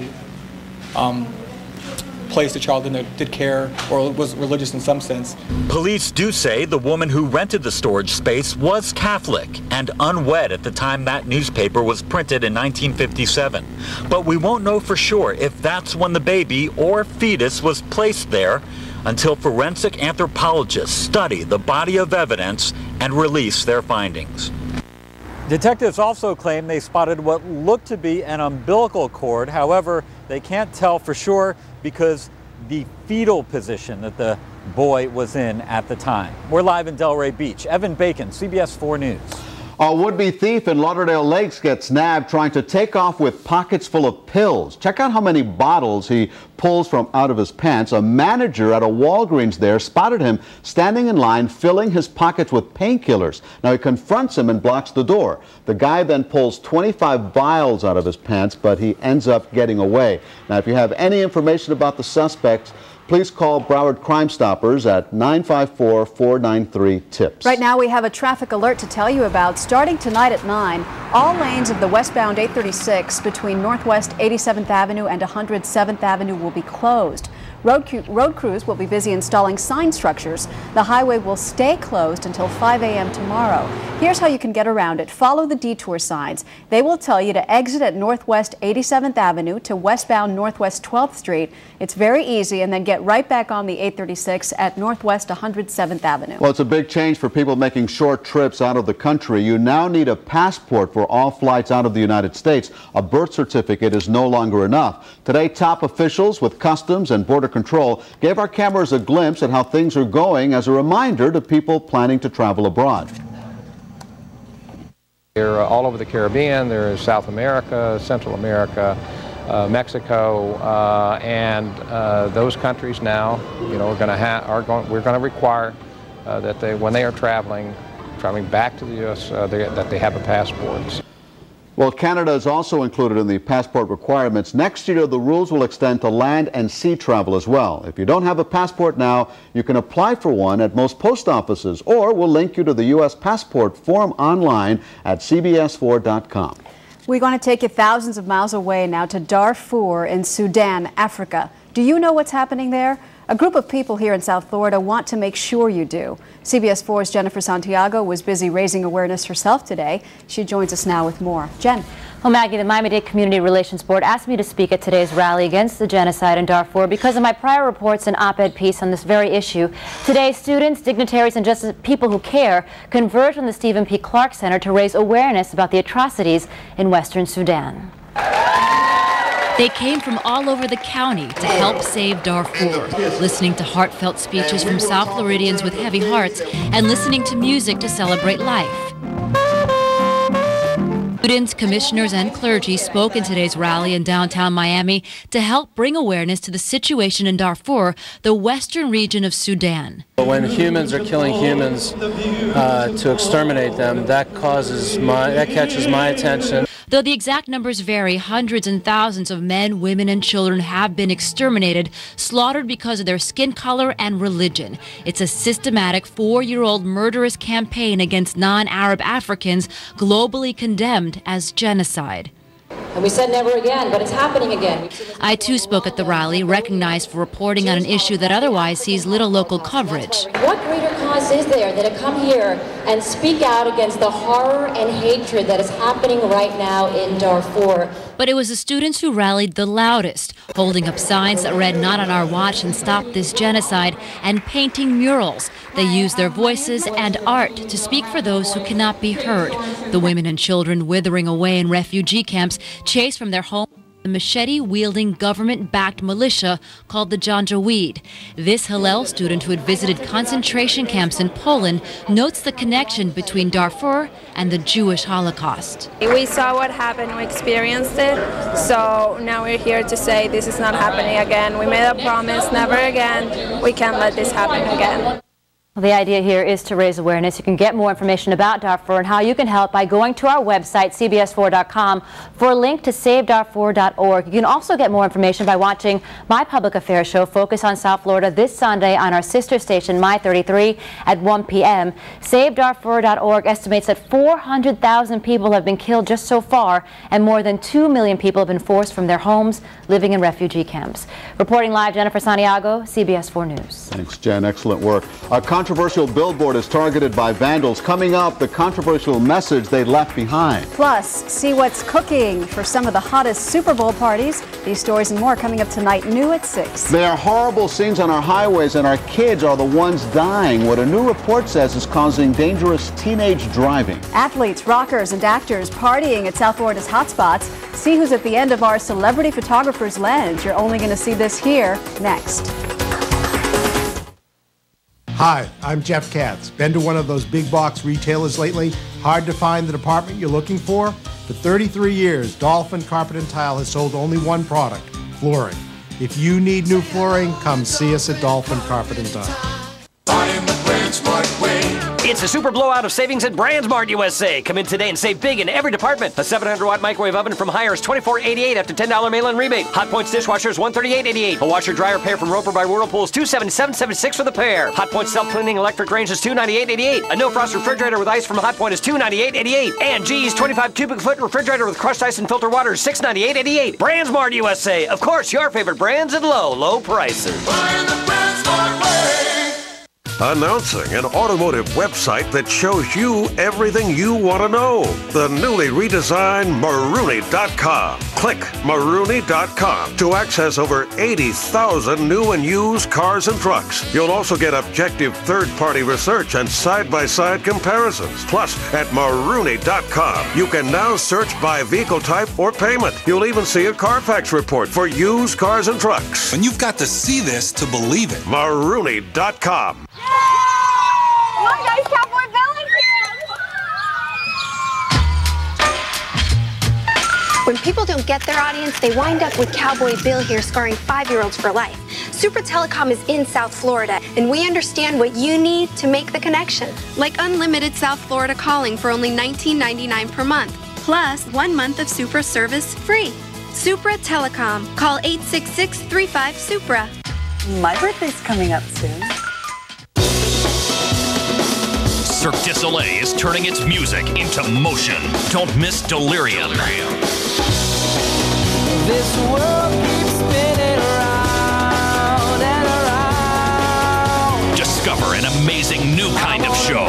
placed the child in there did care or was religious in some sense. Police do say the woman who rented the storage space was Catholic and unwed at the time that newspaper was printed in 1957. But we won't know for sure if that's when the baby or fetus was placed there until forensic anthropologists study the body of evidence and release their findings. Detectives also claim they spotted what looked to be an umbilical cord. However, they can't tell for sure because the fetal position that the boy was in at the time. We're live in Delray Beach. Evan Bacon, CBS 4 News. A would-be thief in Lauderdale Lakes gets nabbed trying to take off with pockets full of pills. Check out how many bottles he pulls from out of his pants. A manager at a Walgreens there spotted him standing in line filling his pockets with painkillers. Now he confronts him and blocks the door. The guy then pulls 25 vials out of his pants, but he ends up getting away. Now if you have any information about the suspects, please call Broward Crime Stoppers at 954-493-TIPS. Right now we have a traffic alert to tell you about. Starting tonight at 9, all lanes of the westbound 836 between Northwest 87th Avenue and 107th Avenue will be closed. Road crews will be busy installing sign structures. The highway will stay closed until 5 a.m. tomorrow. Here's how you can get around it. Follow the detour signs. They will tell you to exit at Northwest 87th Avenue to westbound Northwest 12th Street. It's very easy, and then get right back on the 836 at Northwest 107th Avenue. Well, it's a big change for people making short trips out of the country. You now need a passport for all flights out of the United States. A birth certificate is no longer enough. Today, top officials with Customs and Border Control gave our cameras a glimpse at how things are going as a reminder to people planning to travel abroad. They're all over the Caribbean, they're South America, Central America, Mexico, and those countries now, you know, we're going to require that when they are traveling back to the U.S., that they have a passport. Well, Canada is also included in the passport requirements. Next year, the rules will extend to land and sea travel as well. If you don't have a passport now, you can apply for one at most post offices, or we'll link you to the U.S. passport form online at cbs4.com. We're going to take you thousands of miles away now to Darfur in Sudan, Africa. Do you know what's happening there? A group of people here in South Florida want to make sure you do. CBS 4's Jennifer Santiago was busy raising awareness herself today. She joins us now with more. Jen. Well, Maggie, the Miami-Dade Community Relations Board asked me to speak at today's rally against the genocide in Darfur because of my prior reports and op-ed piece on this very issue. Today, students, dignitaries, and just people who care converged on the Stephen P. Clark Center to raise awareness about the atrocities in Western Sudan. They came from all over the county to help save Darfur, listening to heartfelt speeches from South Floridians with heavy hearts and listening to music to celebrate life. Students, commissioners, and clergy spoke in today's rally in downtown Miami to help bring awareness to the situation in Darfur, the western region of Sudan. When humans are killing humans to exterminate them, that catches my attention. Though the exact numbers vary, hundreds and thousands of men, women, and children have been exterminated, slaughtered because of their skin color and religion. It's a systematic 4-year-old murderous campaign against non-Arab Africans, globally condemned as genocide. And we said never again, but it's happening again. I too spoke at the rally, recognized for reporting on an issue that otherwise sees little local coverage. What greater cause is there than to come here and speak out against the horror and hatred that is happening right now in Darfur? But it was the students who rallied the loudest, holding up signs that read "Not on our watch" and "Stop this genocide," and painting murals. They used their voices and art to speak for those who cannot be heard. The women and children withering away in refugee camps, chased from their homes. The machete-wielding government-backed militia called the Janjaweed. This Hillel student who had visited concentration camps in Poland notes the connection between Darfur and the Jewish Holocaust. We saw what happened, we experienced it, so now we're here to say this is not happening again. We made a promise, never again. We can't let this happen again. The idea here is to raise awareness. You can get more information about Darfur and how you can help by going to our website, cbs4.com, for a link to savedarfur.org. You can also get more information by watching my public affairs show, Focus on South Florida, this Sunday on our sister station, My 33, at 1 p.m. SaveDarfur.org estimates that 400,000 people have been killed just so far, and more than 2 million people have been forced from their homes, living in refugee camps. Reporting live, Jennifer Santiago, CBS 4 News. Thanks, Jen. Excellent work. controversial billboard is targeted by vandals. Coming up, the controversial message they left behind. Plus, see what's cooking for some of the hottest Super Bowl parties. These stories and more coming up tonight, new at 6. There are horrible scenes on our highways, and our kids are the ones dying. What a new report says is causing dangerous teenage driving. Athletes, rockers, and actors partying at South Florida's hotspots. See who's at the end of our celebrity photographer's lens. You're only going to see this here next. Hi, I'm Jeff Katz. Been to one of those big box retailers lately? Hard to find the department you're looking for? For 33 years, Dolphin Carpet and Tile has sold only one product, flooring. If you need new flooring, come see us at Dolphin Carpet and Tile. It's a super blowout of savings at BrandsMart USA. Come in today and save big in every department. A 700-watt microwave oven from Haier is $24.88 after $10 mail-in rebate. Hot Points dishwasher is $138.88. A washer-dryer pair from Roper by Whirlpool is $277.76 for the pair. Hot Point self-cleaning electric range is $298.88. A no-frost refrigerator with ice from Hot Point is $298.88. And G's 25 cubic foot refrigerator with crushed ice and filter water is $698.88. BrandsMart USA. Of course, your favorite brands at low, low prices. Buy the BrandsMart way. Announcing an automotive website that shows you everything you want to know. The newly redesigned Marooney.com. Click Marooney.com to access over 80,000 new and used cars and trucks. You'll also get objective third-party research and side-by-side comparisons. Plus, at Marooney.com, you can now search by vehicle type or payment. You'll even see a Carfax report for used cars and trucks. And you've got to see this to believe it. Marooney.com. Come on, guys, Cowboy Bill is here! When people don't get their audience, they wind up with Cowboy Bill here scarring 5-year-olds for life. Supra Telecom is in South Florida, and we understand what you need to make the connection. Like unlimited South Florida calling for only $19.99 per month, plus 1 month of Supra service free. Supra Telecom. Call 866-35-SUPRA. My birthday's coming up soon. Cirque du Soleil is turning its music into motion. Don't miss Delirium. This world keeps spinning around and around. Discover an amazing new kind of show.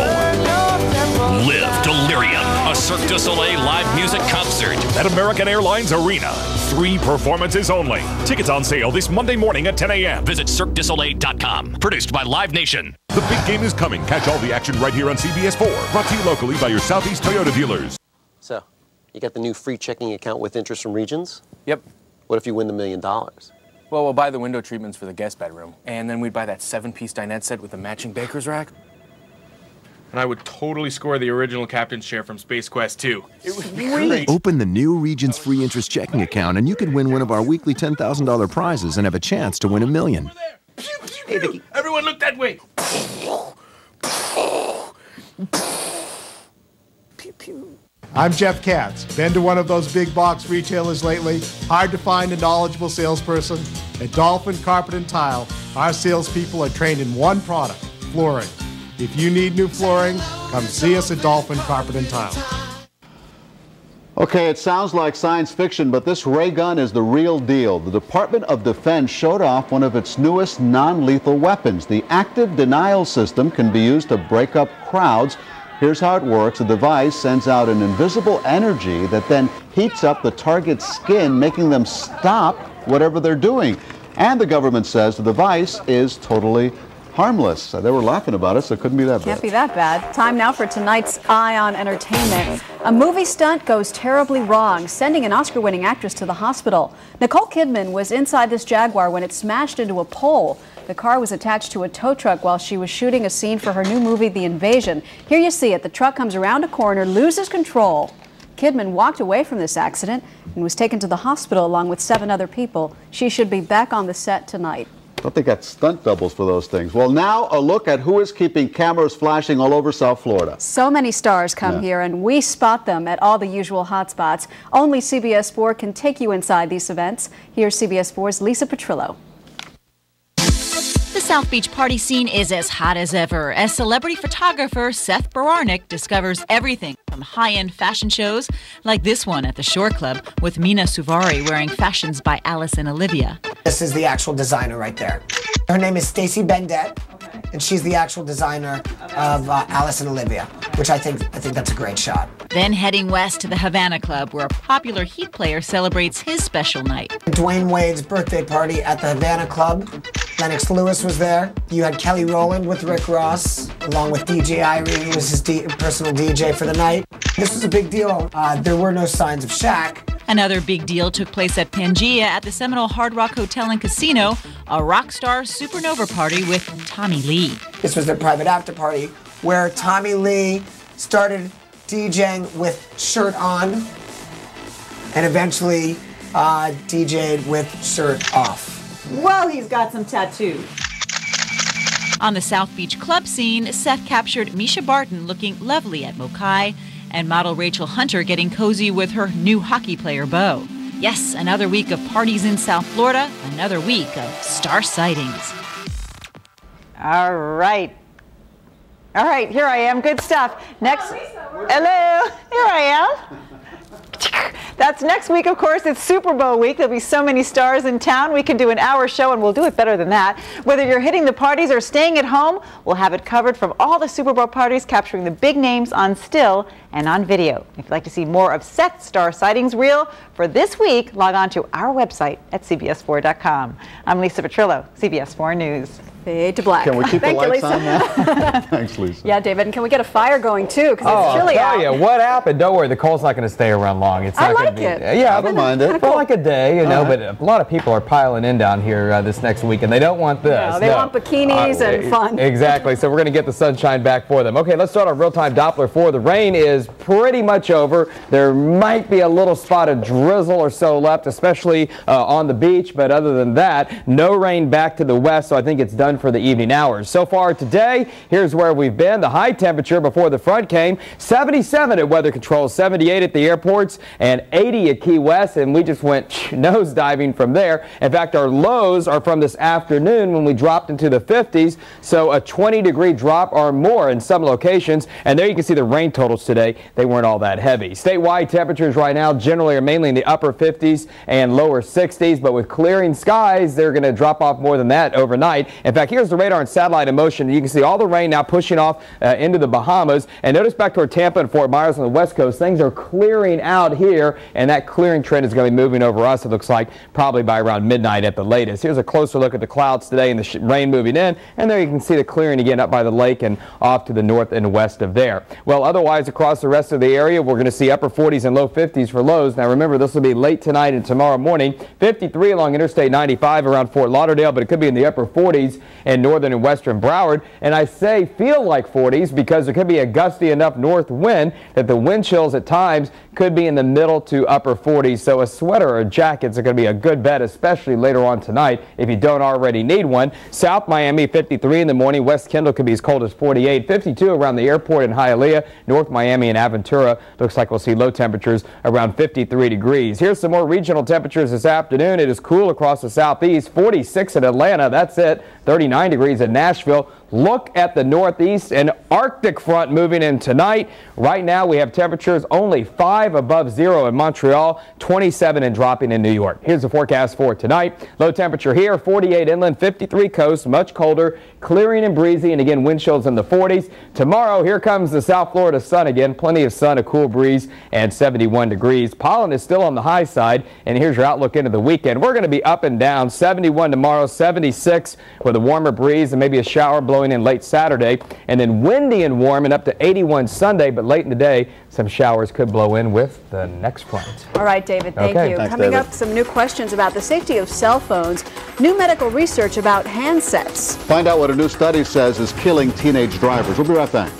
Live Delirium, a Cirque du Soleil live music concert at American Airlines Arena. 3 performances only. Tickets on sale this Monday morning at 10 a.m. Visit CirqueDuSoleil.com. Produced by Live Nation. The big game is coming. Catch all the action right here on CBS 4. Brought to you locally by your Southeast Toyota dealers. So, you got the new free checking account with interest from Regions? Yep. What if you win the $1 million? Well, we'll buy the window treatments for the guest bedroom. And then we'd buy that 7-piece dinette set with the matching baker's rack. And I would totally score the original captain's chair from Space Quest 2. It would be great. Open the new Regions free interest checking account and you could win one of our weekly $10,000 prizes and have a chance to win $1 million. Hey, Vicky. Everyone look that way. Pew, pew. I'm Jeff Katz. Been to one of those big box retailers lately? Hard to find a knowledgeable salesperson? At Dolphin Carpet and Tile, our salespeople are trained in one product, flooring. If you need new flooring, come see us at Dolphin Carpet and Tile. Okay, it sounds like science fiction, but this ray gun is the real deal. The Department of Defense showed off one of its newest non-lethal weapons. The active denial system can be used to break up crowds. Here's how it works. The device sends out an invisible energy that then heats up the target's skin, making them stop whatever they're doing. And the government says the device is totally harmless. They were laughing about it, so it couldn't be that bad. Can't be that bad. Time now for tonight's Eye on Entertainment. A movie stunt goes terribly wrong, sending an Oscar-winning actress to the hospital. Nicole Kidman was inside this Jaguar when it smashed into a pole. The car was attached to a tow truck while she was shooting a scene for her new movie, The Invasion. Here you see it. The truck comes around a corner, loses control. Kidman walked away from this accident and was taken to the hospital along with 7 other people. She should be back on the set tonight. I thought they got stunt doubles for those things. Well, now a look at who is keeping cameras flashing all over South Florida. So many stars come here, and we spot them at all the usual hotspots. Only CBS 4 can take you inside these events. Here's CBS 4's Lisa Petrillo. The South Beach party scene is as hot as ever as celebrity photographer Seth Bawarnick discovers everything from high-end fashion shows like this one at the Shore Club with Mina Suvari wearing fashions by Alice and Olivia. This is the actual designer right there. Her name is Stacey Bendet. and she's the actual designer of Alice and Olivia, which I think that's a great shot. Then heading west to the Havana Club, where a popular Heat player celebrates his special night. Dwayne Wade's birthday party at the Havana Club. Lennox Lewis was there. You had Kelly Rowland with Rick Ross, along with DJ Irie, who was his personal DJ for the night. This was a big deal. There were no signs of Shaq. Another big deal took place at Pangea at the Seminole Hard Rock Hotel and Casino, a rock star supernova party with Tommy Lee. This was their private after party where Tommy Lee started DJing with shirt on and eventually DJ'd with shirt off. Well, he's got some tattoos. On the South Beach club scene, Seth captured Misha Barton looking lovely at Mokai and model Rachel Hunter getting cozy with her new hockey player beau. Yes, another week of parties in South Florida, another week of star sightings. All right, here I am. Good stuff. Next, hello, here I am. That's next week, of course. It's Super Bowl week. There'll be so many stars in town. We can do an hour show, and we'll do it better than that. Whether you're hitting the parties or staying at home, we'll have it covered from all the Super Bowl parties, capturing the big names on still and on video. If you'd like to see more of Seth's star sightings reel for this week, log on to our website at CBS4.com. I'm Lisa Petrillo, CBS 4 News. Fade to black. Can we keep the lights on now? Thanks, Lisa. Yeah, David, and can we get a fire going too? Because it's chilly I'll out. tell you, what happened? Don't worry, the cold's not going to stay around long. It's not I going like to be. it. Yeah, I don't mind it. For like a day, you know. But a lot of people are piling in down here this next week, and they don't want this. No, they want bikinis and fun. Exactly. So we're going to get the sunshine back for them. Okay, let's start our real-time Doppler 4. The rain is pretty much over. There might be a little spot of drizzle or so left, especially on the beach. But other than that, no rain back to the west. So I think it's done for the evening hours. So far today, here's where we've been. The high temperature before the front came, 77 at Weather Control, 78 at the airports, and 80 at Key West, and we just went nosediving from there. In fact, our lows are from this afternoon when we dropped into the 50s, so a 20-degree drop or more in some locations. And there you can see the rain totals today. They weren't all that heavy. Statewide temperatures right now generally are mainly in the upper 50s and lower 60s, but with clearing skies, they're going to drop off more than that overnight. In fact, here's the radar and satellite in motion. You can see all the rain now pushing off into the Bahamas. And notice back toward Tampa and Fort Myers on the west coast, things are clearing out here, and that clearing trend is going to be moving over us, it looks like, probably by around midnight at the latest. Here's a closer look at the clouds today and the rain moving in, and there you can see the clearing again up by the lake and off to the north and west of there. Well, otherwise across the rest of the area, we're going to see upper 40s and low 50s for lows. Now remember, this will be late tonight and tomorrow morning. 53 along Interstate 95 around Fort Lauderdale, but it could be in the upper 40s in northern and western Broward. And I say feel like 40s because there could be a gusty enough north wind that the wind chills at times could be in the middle to upper 40s. So a sweater or jackets are going to be a good bet, especially later on tonight if you don't already need one. South Miami 53 in the morning. West Kendall could be as cold as 48. 52 around the airport in Hialeah. North Miami and Aventura looks like we'll see low temperatures around 53 degrees. Here's some more regional temperatures this afternoon. It is cool across the southeast. 46 in Atlanta. That's it. 39 degrees in Nashville. Look at the northeast, an Arctic front moving in tonight. Right now we have temperatures only 5 above zero in Montreal, 27 and dropping in New York. Here's the forecast for tonight. Low temperature here, 48 inland, 53 coast, much colder, clearing and breezy, and again wind chills in the 40s. Tomorrow, here comes the South Florida sun again. Plenty of sun, a cool breeze, and 71 degrees. Pollen is still on the high side, and here's your outlook into the weekend. We're going to be up and down. 71 tomorrow, 76 with a warmer breeze and maybe a shower blowing in late Saturday, and then windy and warm and up to 81 Sunday, but late in the day some showers could blow in with the next front. All right, David, thank you. Thanks, Coming David. up, some new questions about the safety of cell phones, new medical research about handsets. Find out what a new study says is killing teenage drivers. We'll be right back.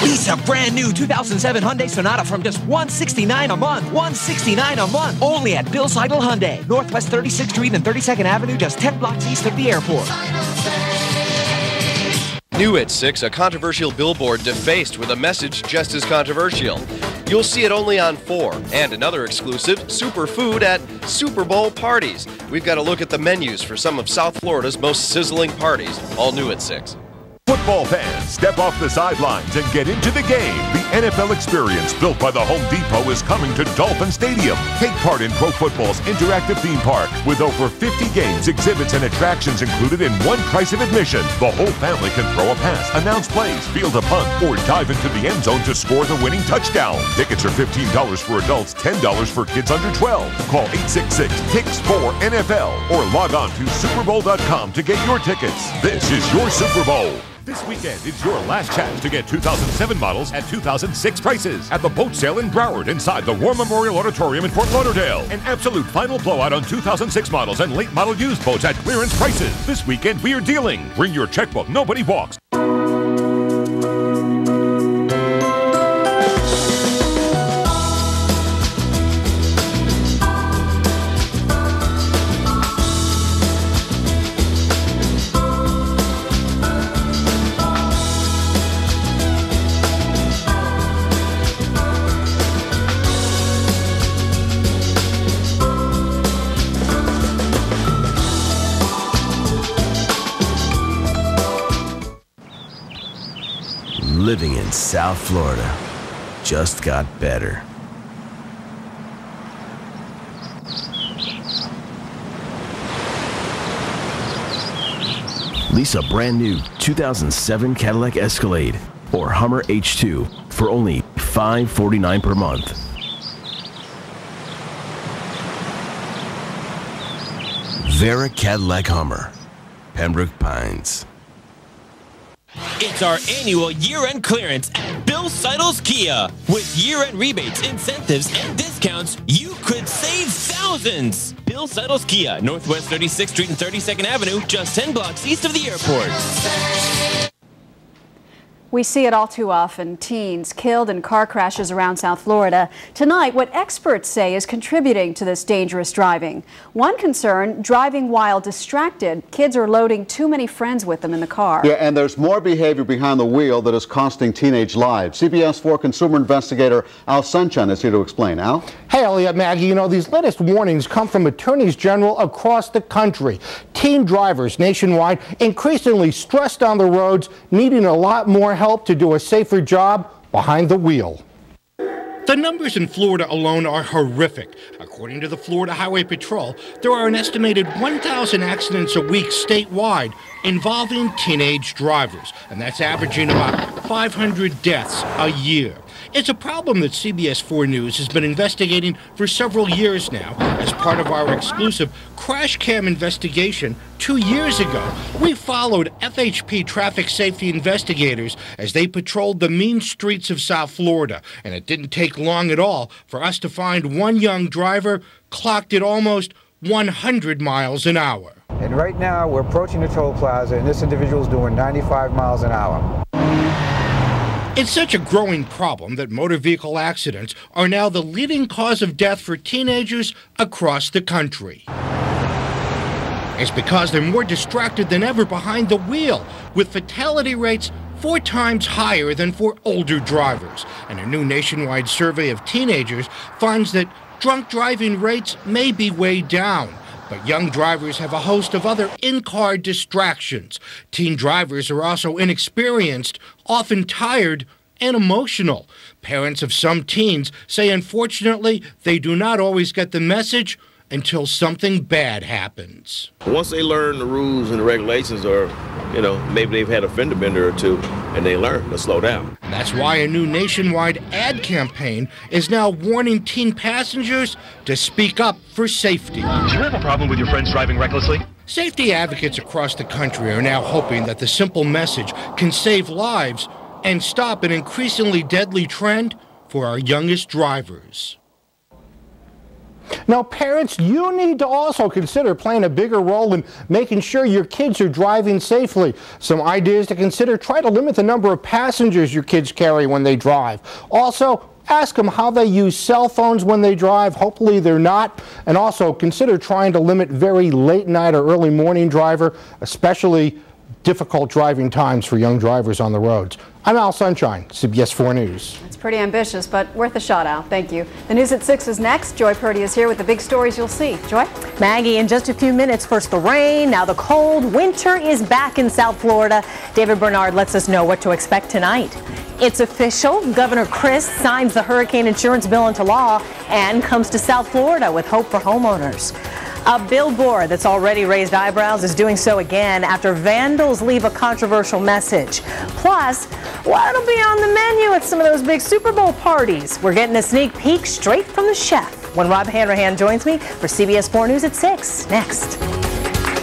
Lease a brand new 2007 Hyundai Sonata from just $169 a month. $169 a month. Only at Bill Seidel Hyundai. Northwest 36th Street and 32nd Avenue, just 10 blocks east of the airport. New at 6, a controversial billboard defaced with a message just as controversial. You'll see it only on 4. And another exclusive, superfood at Super Bowl parties. We've got a look at the menus for some of South Florida's most sizzling parties. All new at 6. What Football fans, step off the sidelines and get into the game. The NFL experience built by the Home Depot is coming to Dolphin Stadium. Take part in Pro Football's interactive theme park with over 50 games, exhibits, and attractions included in one price of admission. The whole family can throw a pass, announce plays, field a punt, or dive into the end zone to score the winning touchdown. Tickets are $15 for adults, $10 for kids under 12. Call 866-TICKS-4-NFL or log on to SuperBowl.com to get your tickets. This is your Super Bowl. This weekend is your last chance to get 2007 models at 2006 prices at the boat sale in Broward inside the War Memorial Auditorium in Fort Lauderdale. An absolute final blowout on 2006 models and late model used boats at clearance prices. This weekend we are dealing. Bring your checkbook, nobody walks. Living in South Florida just got better. Lease a brand new 2007 Cadillac Escalade or Hummer H2 for only $549 per month. Vera Cadillac Hummer, Pembroke Pines. It's our annual year-end clearance at Bill Seidel's Kia. With year-end rebates, incentives, and discounts, you could save thousands. Bill Seidel's Kia, Northwest 36th Street and 32nd Avenue, just 10 blocks east of the airport. We see it all too often, teens killed in car crashes around South Florida. Tonight, what experts say is contributing to this dangerous driving. One concern, driving while distracted. Kids are loading too many friends with them in the car. Yeah, and there's more behavior behind the wheel that is costing teenage lives. CBS 4 consumer investigator Al Sunshine is here to explain. Al? Hey, Elliot, Maggie, you know, these latest warnings come from attorneys general across the country. Teen drivers nationwide increasingly stressed on the roads, needing a lot more help to do a safer job behind the wheel. The numbers in Florida alone are horrific. According to the Florida Highway Patrol, there are an estimated 1,000 accidents a week statewide involving teenage drivers, and that's averaging about 500 deaths a year. It's a problem that CBS 4 News has been investigating for several years now. As part of our exclusive crash cam investigation 2 years ago, we followed FHP traffic safety investigators as they patrolled the mean streets of South Florida. And it didn't take long at all for us to find one young driver clocked at almost 100 miles an hour. And right now we're approaching the toll plaza and this individual is doing 95 miles an hour. It's such a growing problem that motor vehicle accidents are now the leading cause of death for teenagers across the country. It's because they're more distracted than ever behind the wheel, with fatality rates 4 times higher than for older drivers. And a new nationwide survey of teenagers finds that drunk driving rates may be way down. But young drivers have a host of other in-car distractions. Teen drivers are also inexperienced, often tired, and emotional. Parents of some teens say, unfortunately, they do not always get the message until something bad happens. Once they learn the rules and the regulations, or, you know, maybe they've had a fender bender or two, and they learn to slow down. And that's why a new nationwide ad campaign is now warning teen passengers to speak up for safety. Do you have a problem with your friends driving recklessly? Safety advocates across the country are now hoping that the simple message can save lives and stop an increasingly deadly trend for our youngest drivers. Now, parents, you need to also consider playing a bigger role in making sure your kids are driving safely. Some ideas to consider: try to limit the number of passengers your kids carry when they drive. Also, ask them how they use cell phones when they drive. Hopefully they're not. And also consider trying to limit very late night or early morning driver, especially difficult driving times for young drivers on the roads. I'm Al Sunshine, CBS 4 News. It's pretty ambitious, but worth a shot, Al. Thank you. The news at 6 is next. Joy Purdy is here with the big stories you'll see. Joy? Maggie, in just a few minutes, first the rain, now the cold. Winter is back in South Florida. David Bernard lets us know what to expect tonight. It's official. Governor Crist signs the hurricane insurance bill into law and comes to South Florida with hope for homeowners. A billboard that's already raised eyebrows is doing so again after vandals leave a controversial message. Plus, what'll be on the menu at some of those big Super Bowl parties? We're getting a sneak peek straight from the chef when Rob Hanrahan joins me for CBS 4 News at 6. Next.